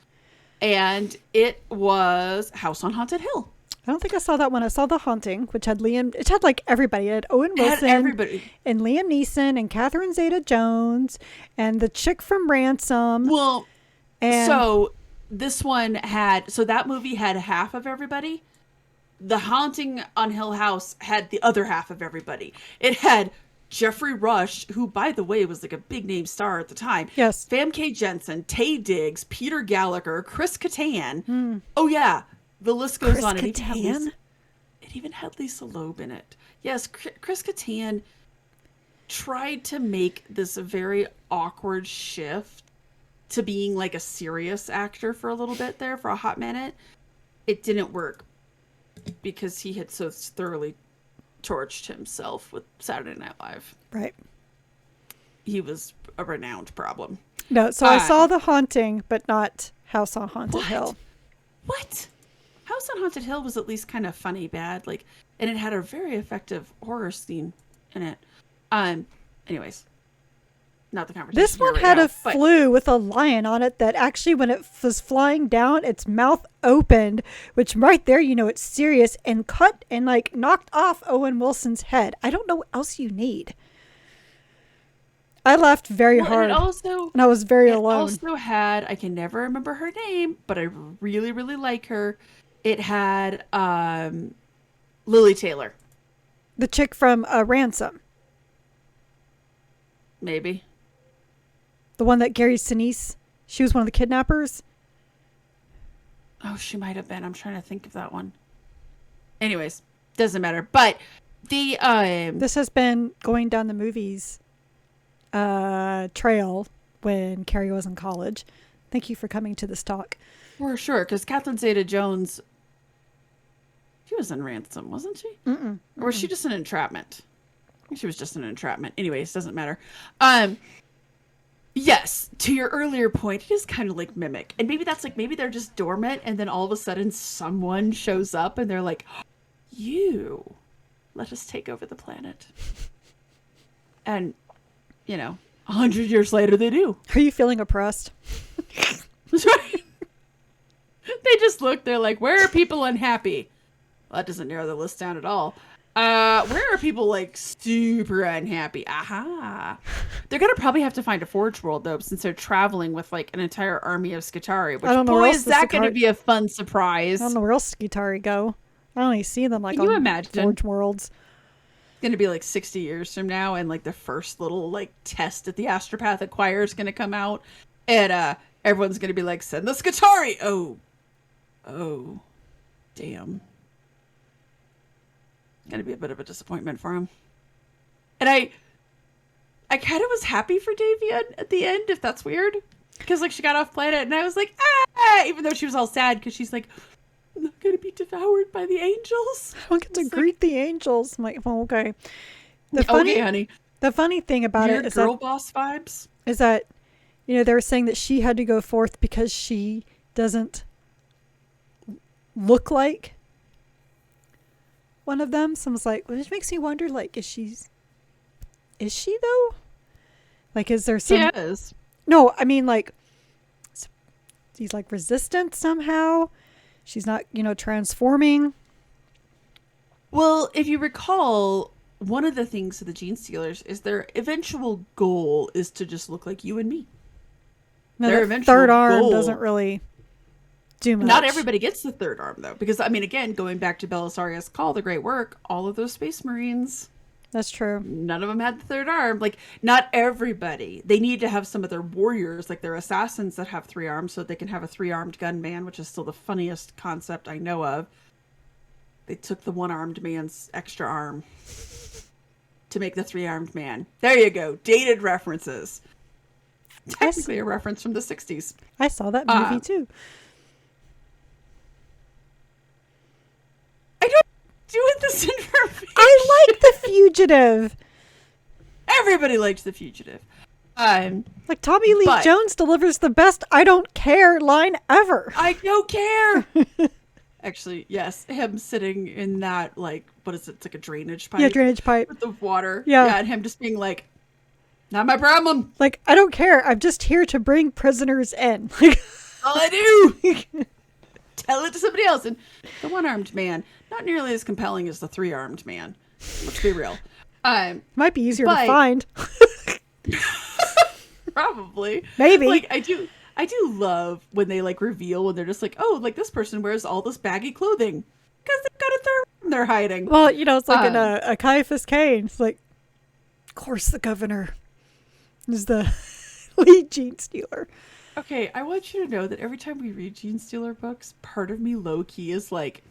And it was House on Haunted Hill. I don't think I saw that one. I saw The Haunting, which had Liam. It had like everybody. It had Owen Wilson, and Liam Neeson, and Catherine Zeta-Jones, and the chick from Ransom. Well, so this one had. So that movie had half of everybody. The Haunting on Hill House had the other half of everybody. It had Jeffrey Rush, who, by the way, was like a big name star at the time. Yes. Famke Jensen, Taye Diggs, Peter Gallagher, Chris Kattan. Oh yeah. The list goes on. It even had Lisa Loeb in it. Yes, Chris Kattan tried to make this very awkward shift to being like a serious actor for a little bit there, for a hot minute. It didn't work because he had so thoroughly torched himself with Saturday Night Live. Right. He was a renowned problem. No, so I saw The Haunting, but not House on Haunted Hill. What? House on Haunted Hill was at least kind of funny bad, like, and it had a very effective horror scene in it. Anyways, not the conversation. This one had a flu with a lion on it that actually, when it was flying down, its mouth opened, which right there, you know, it's serious, and cut and like knocked off Owen Wilson's head. I don't know what else you need. I laughed very hard. And I was very alone. It also had, I can never remember her name, but I really, really like her. It had Lily Taylor. The chick from Ransom. Maybe. The one that Gary Sinise, she was one of the kidnappers. Oh, she might have been. I'm trying to think of that one. Anyways, doesn't matter. But the this has been going down the movies trail when Carrie was in college. Thank you for coming to this talk. For sure, because Catherine Zeta-Jones, she was in Ransom, wasn't she? Mm-mm. Or was she just an entrapment? I think she was just an entrapment. Anyways, doesn't matter. Yes, to your earlier point, it is kind of like Mimic. And maybe that's like, maybe they're just dormant and then all of a sudden someone shows up and they're like, you, let us take over the planet. And, you know, 100 years later they do. Are you feeling oppressed? That's right. They just look, they're like, where are people unhappy? Well, that doesn't narrow the list down at all. Where are people like super unhappy? Aha. They're gonna probably have to find a Forge World though, since they're traveling with like an entire army of Skitari. Which, boy, is that gonna be a fun surprise. I don't know where else Skitari go. I only see them like on Forge Worlds. It's gonna be like 60 years from now, and like the first little like test at the Astropathic Choir is gonna come out, and everyone's gonna be like, send the Skitari. Oh, damn. Gonna be a bit of a disappointment for him. And I kind of was happy for Davian at the end, if that's weird. Because like she got off planet and I was like, ah, even though she was all sad because she's like, I'm not gonna be devoured by the angels. I don't get to greet the angels. I'm like, well, okay. Okay, honey. The funny thing about it is girl boss vibes. Is that, you know, they were saying that she had to go forth because she doesn't look like one of them. So I was like, which makes me wonder, like, is she though? Like, is there some... She is. No, I mean, like, she's like resistant somehow. She's not, you know, transforming. Well, if you recall, one of the things of the Genestealers is their eventual goal is to just look like you and me. No, their third arm doesn't really do much. Not everybody gets the third arm, though. Because, I mean, again, going back to Belisarius' Call, the great work, all of those Space Marines... That's true. None of them had the third arm. Like, not everybody. They need to have some of their warriors, like their assassins that have 3 arms, so that they can have a 3-armed gunman, which is still the funniest concept I know of. They took the 1-armed man's extra arm to make the 3-armed man. There you go. Dated references. Technically a reference from the 60s. I saw that movie too. I don't do it this information. I like The Fugitive. Everybody liked The Fugitive. Like Tommy Lee Jones delivers the best "I don't care" line ever. I don't care. Actually, yes, him sitting in that, like, what is it? It's like a drainage pipe. Yeah, drainage pipe with the water. Yeah, and him just being like, "Not my problem." Like, I don't care. I'm just here to bring prisoners in. Like, all I do. Tell it to somebody else. And the 1-armed man, not nearly as compelling as the 3-armed man. Let's be real. Might be easier to find. Probably. Maybe. Like, I do love when they like reveal when they're just like, oh, like this person wears all this baggy clothing because they've got a third arm they're hiding. Well, you know, it's like in a Caiaphas Cain. It's like, of course, the governor is the lead Genestealer. Okay, I want you to know that every time we read Genestealer books, part of me low-key is like,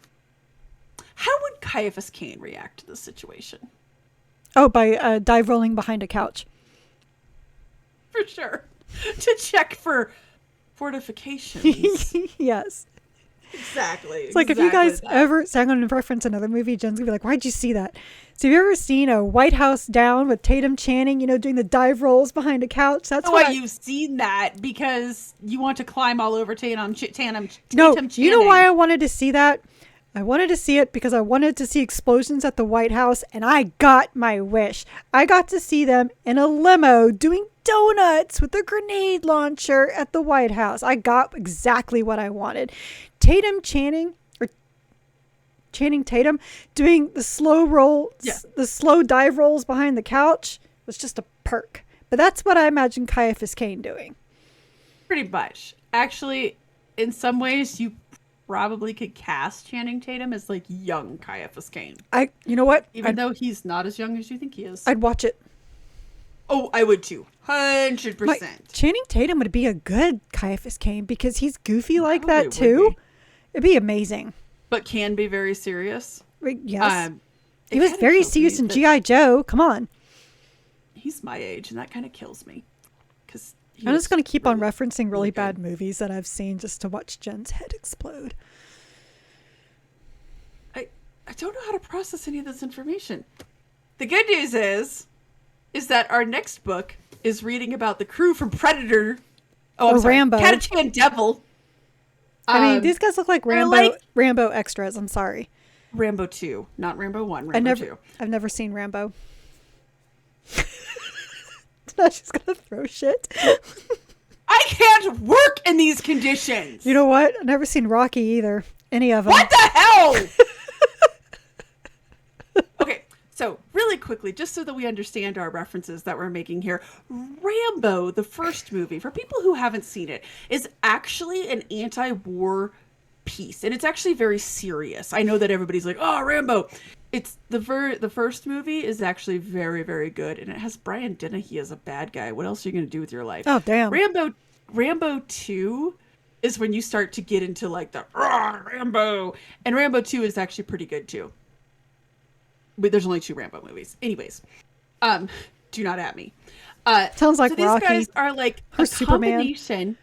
how would Caiaphas Cain react to this situation? Oh, by dive rolling behind a couch. For sure. To check for fortifications. Yes. Exactly. It's like, if you guys ever, so I'm going to reference another movie, Jen's going to be like, why'd you see that? So have you ever seen a White House Down with Tatum Channing, you know, doing the dive rolls behind a couch? That's why you've seen that, because you want to climb all over Tatum Channing. No, you know why I wanted to see that? I wanted to see it because I wanted to see explosions at the White House, and I got my wish. I got to see them in a limo doing donuts with a grenade launcher at the White House. I got exactly what I wanted. Channing Tatum doing the slow roll, the slow dive rolls behind the couch was just a perk. But that's what I imagine Caiaphas Cain doing. Pretty much. Actually, in some ways, you probably could cast Channing Tatum as like young Caiaphas Cain. You know what? Even though he's not as young as you think he is. I'd watch it. Oh, I would too. 100%. Channing Tatum would be a good Caiaphas Cain because he's goofy like that too. It'd be amazing. But can be very serious. Yes. He was very serious in G.I. Joe. Come on. He's my age, and that kind of kills me. Because I'm just going to keep on referencing really bad movies that I've seen just to watch Jen's head explode. I don't know how to process any of this information. The good news is that our next book is reading about the crew from Predator. Rambo. Catachan Devil. I mean, these guys look like Rambo extras. I'm sorry. Rambo 2, not Rambo 1. Rambo 2. I've never seen Rambo. Now she's gonna throw shit. I can't work in these conditions. You know what? I've never seen Rocky either. Any of them. What the hell? Okay, so really quickly, just so that we understand our references that we're making here, Rambo, the first movie, for people who haven't seen it, is actually an anti-war piece, and it's actually very serious. I know that everybody's like, "Oh, Rambo." It's the first movie is actually very, very good, and it has Brian Dennehy as a bad guy. What else are you going to do with your life? Oh, damn. Rambo 2 is when you start to get into like the Rambo, and Rambo 2 is actually pretty good too. But there's only 2 Rambo movies. Anyways, do not at me. Sounds like so Rocky. These guys are like Her a Superman. combination.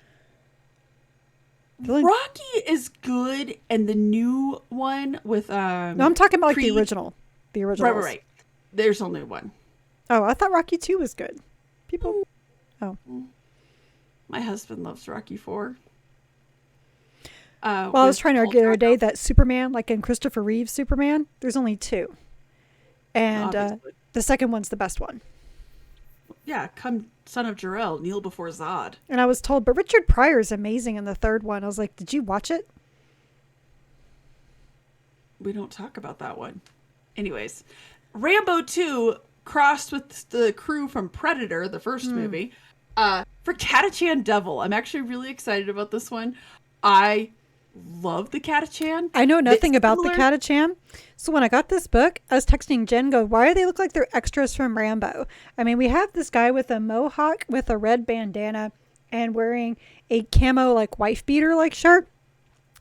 Rocky is good, and the new one with No, I'm talking about like Creed. the original. The original. Right. There's only one. Oh, I thought Rocky 2 was good. People. Oh. My husband loves Rocky 4. Well, I was trying to argue the other day that Superman, like in Christopher Reeve's Superman, there's only 2, and the second one's the best one. Yeah, come son of Jor-El, kneel before Zod. And I was told, but Richard Pryor's amazing in the third one. I was like, did you watch it? We don't talk about that one. Anyways, Rambo 2 crossed with the crew from Predator, the first movie, for Catachan Devil. I'm actually really excited about this one. I love the Catachan. I know nothing about the Catachan. So when I got this book, I was texting Jen, why do they look like they're extras from Rambo? I mean, we have this guy with a mohawk with a red bandana and wearing a camo like wife beater like shirt.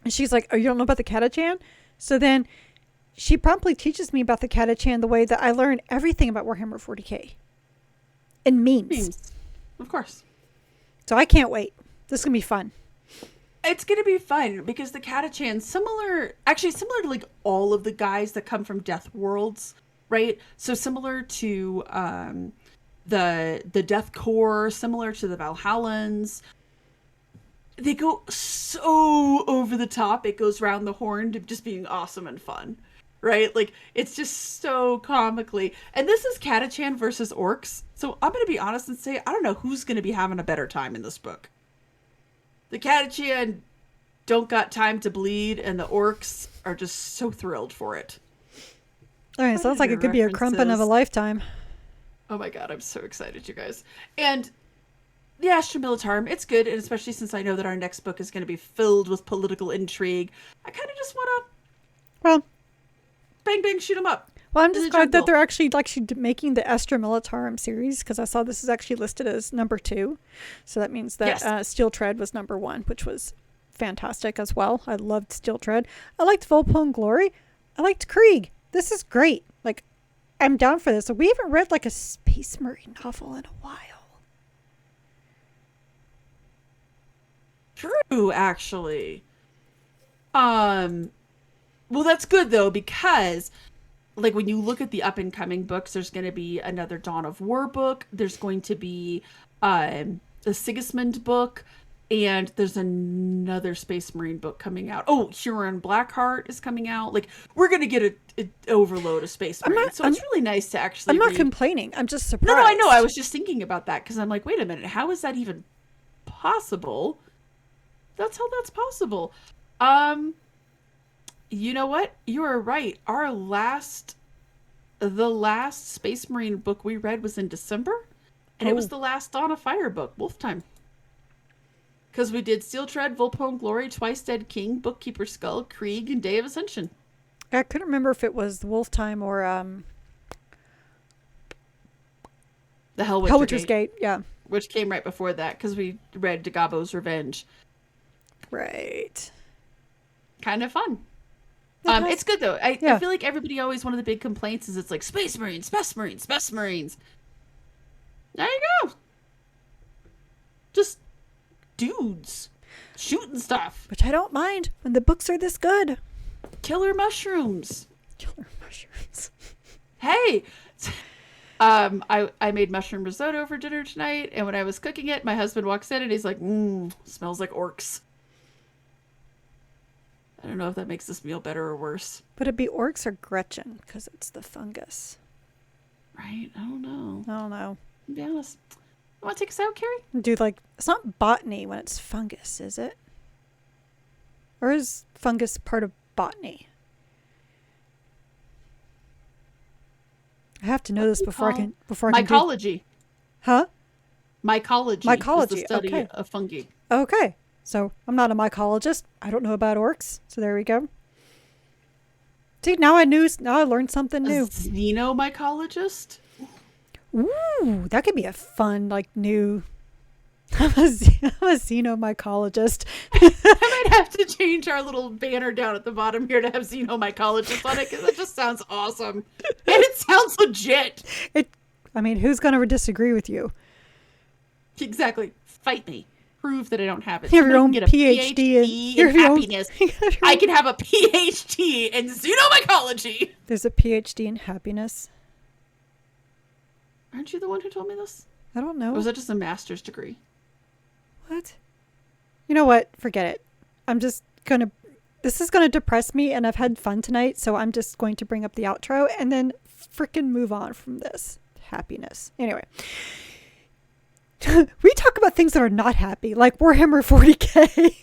And she's like, oh, you don't know about the Catachan? So then she promptly teaches me about the Catachan the way that I learned everything about Warhammer 40k. And memes. Of course. So I can't wait. This is going to be fun. It's going to be fun because the Catachan, similar to like all of the guys that come from Death Worlds, right? So similar to the Death Corps, similar to the Valhallans. They go so over the top. It goes round the horn to just being awesome and fun, right? Like, it's just so comically. And this is Catachan versus orcs. So I'm going to be honest and say, I don't know who's going to be having a better time in this book. The Catachan don't got time to bleed, and the orcs are just so thrilled for it. All right, sounds like it could be a crumpin' of a lifetime. Oh my god, I'm so excited, you guys. And the Astra Militarum, it's good, and especially since I know that our next book is going to be filled with political intrigue, I kind of just want to, well, bang, bang, shoot them up. Well, I'm just glad that they're actually making the Astra Militarum series, because I saw this is actually listed as number 2. So that means that Steel Tread was number 1, which was fantastic as well. I loved Steel Tread. I liked Volpone Glory. I liked Krieg. This is great. Like, I'm down for this. We haven't read like a Space Marine novel in a while. True, actually. Well, that's good though, because like when you look at the up and coming books, there's going to be another Dawn of War book. There's going to be a Sigismund book. And there's another Space Marine book coming out. Oh, Huron Blackheart is coming out. Like, we're going to get an overload of Space Marines. So it's really nice to actually I'm not read. complaining. I'm just surprised. No, I know. I was just thinking about that because I'm like, wait a minute. How is that even possible? That's how that's possible. You know what? You are right. The last Space Marine book we read was in December. And it was the last Dawn of Fire book, Wolf Time. Because we did Steel Tread, Volpone Glory, Twice Dead King, Bookkeeper Skull, Krieg, and Day of Ascension. I couldn't remember if it was Wolf Time or The Hellwitcher's Gate. Yeah. Which came right before that, because we read Dagabo's Revenge. Right. Kind of fun. It's good, though. I feel like everybody always, one of the big complaints is it's like, Space Marines, Space Marines, Space Marines. There you go. Just dudes shooting stuff. Which I don't mind when the books are this good. Killer mushrooms. Killer mushrooms. Hey, I made mushroom risotto for dinner tonight, and when I was cooking it, my husband walks in and he's like, smells like orcs. I don't know if that makes this meal better or worse. Would it be orcs or Gretchen? Because it's the fungus. Right? I don't know. To be honest. You want to take us out, Carrie? Dude, like, it's not botany when it's fungus, is it? Or is fungus part of botany? I have to know this before I can. Mycology. Huh? Mycology. Mycology. Is the study okay. of fungi. Okay. So I'm not a mycologist. I don't know about orcs. So there we go. See, now I learned something new. Xenomycologist? Ooh, that could be a fun, like, new... I'm a xenomycologist. I might have to change our little banner down at the bottom here to have xenomycologist on it, because it just sounds awesome. And it sounds legit. Who's going to disagree with you? Exactly. Fight me. Prove that I don't have it. You have your own PhD in happiness. I can have a PhD in xenomycology. There's a PhD in happiness. Aren't you the one who told me this? I don't know. Or was that just a master's degree? What? You know what? Forget it. This is going to depress me, and I've had fun tonight, so I'm just going to bring up the outro and then freaking move on from this. Happiness. Anyway. We talk about things that are not happy, like Warhammer 40k.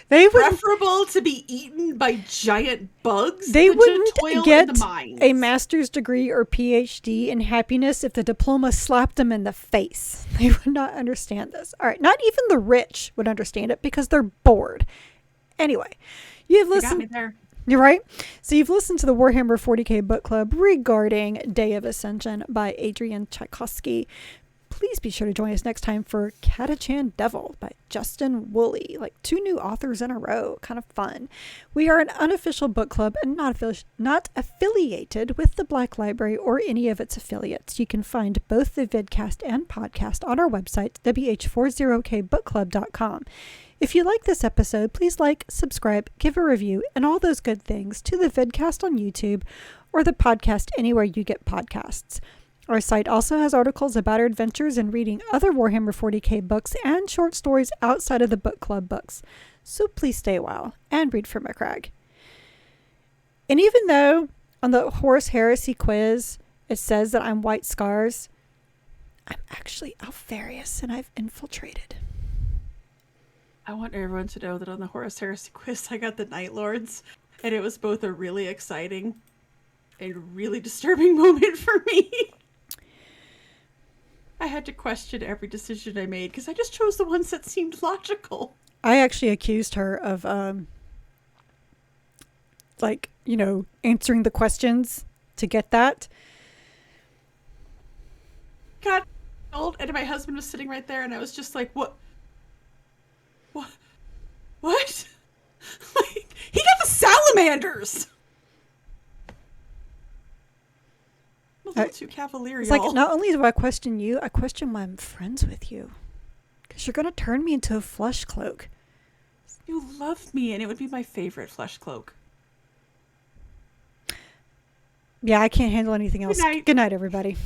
Preferable to be eaten by giant bugs. They wouldn't get the a master's degree or PhD in happiness if the diploma slapped them in the face. They would not understand this. All right, not even the rich would understand it because they're bored. Anyway, you've listened. You got me there. You're right. So you've listened to the Warhammer 40k book club regarding Day of Ascension by Adrian Tchaikovsky. Please be sure to join us next time for Catachan Devil by Justin Woolley. Like 2 new authors in a row. Kind of fun. We are an unofficial book club and not affiliated with the Black Library or any of its affiliates. You can find both the vidcast and podcast on our website, WH40kbookclub.com. If you like this episode, please like, subscribe, give a review, and all those good things to the vidcast on YouTube or the podcast anywhere you get podcasts. Our site also has articles about our adventures in reading other Warhammer 40k books and short stories outside of the book club books. So please stay a while and read for McCrag. And even though on the Horus Heresy quiz it says that I'm White Scars, I'm actually Alfarius and I've infiltrated. I want everyone to know that on the Horus Heresy quiz I got the Night Lords, and it was both a really exciting and really disturbing moment for me. I had to question every decision I made because I just chose the ones that seemed logical. I actually accused her of, answering the questions to get that. Got old, and my husband was sitting right there, and I was just like, what? Like, he got the salamanders! I'm a little too cavalier, It's y'all. like, not only do I question you, I question why I'm friends with you. Because you're going to turn me into a flesh cloak. You love me, and it would be my favorite flesh cloak. Yeah, I can't handle anything else. Good night. Good night, everybody.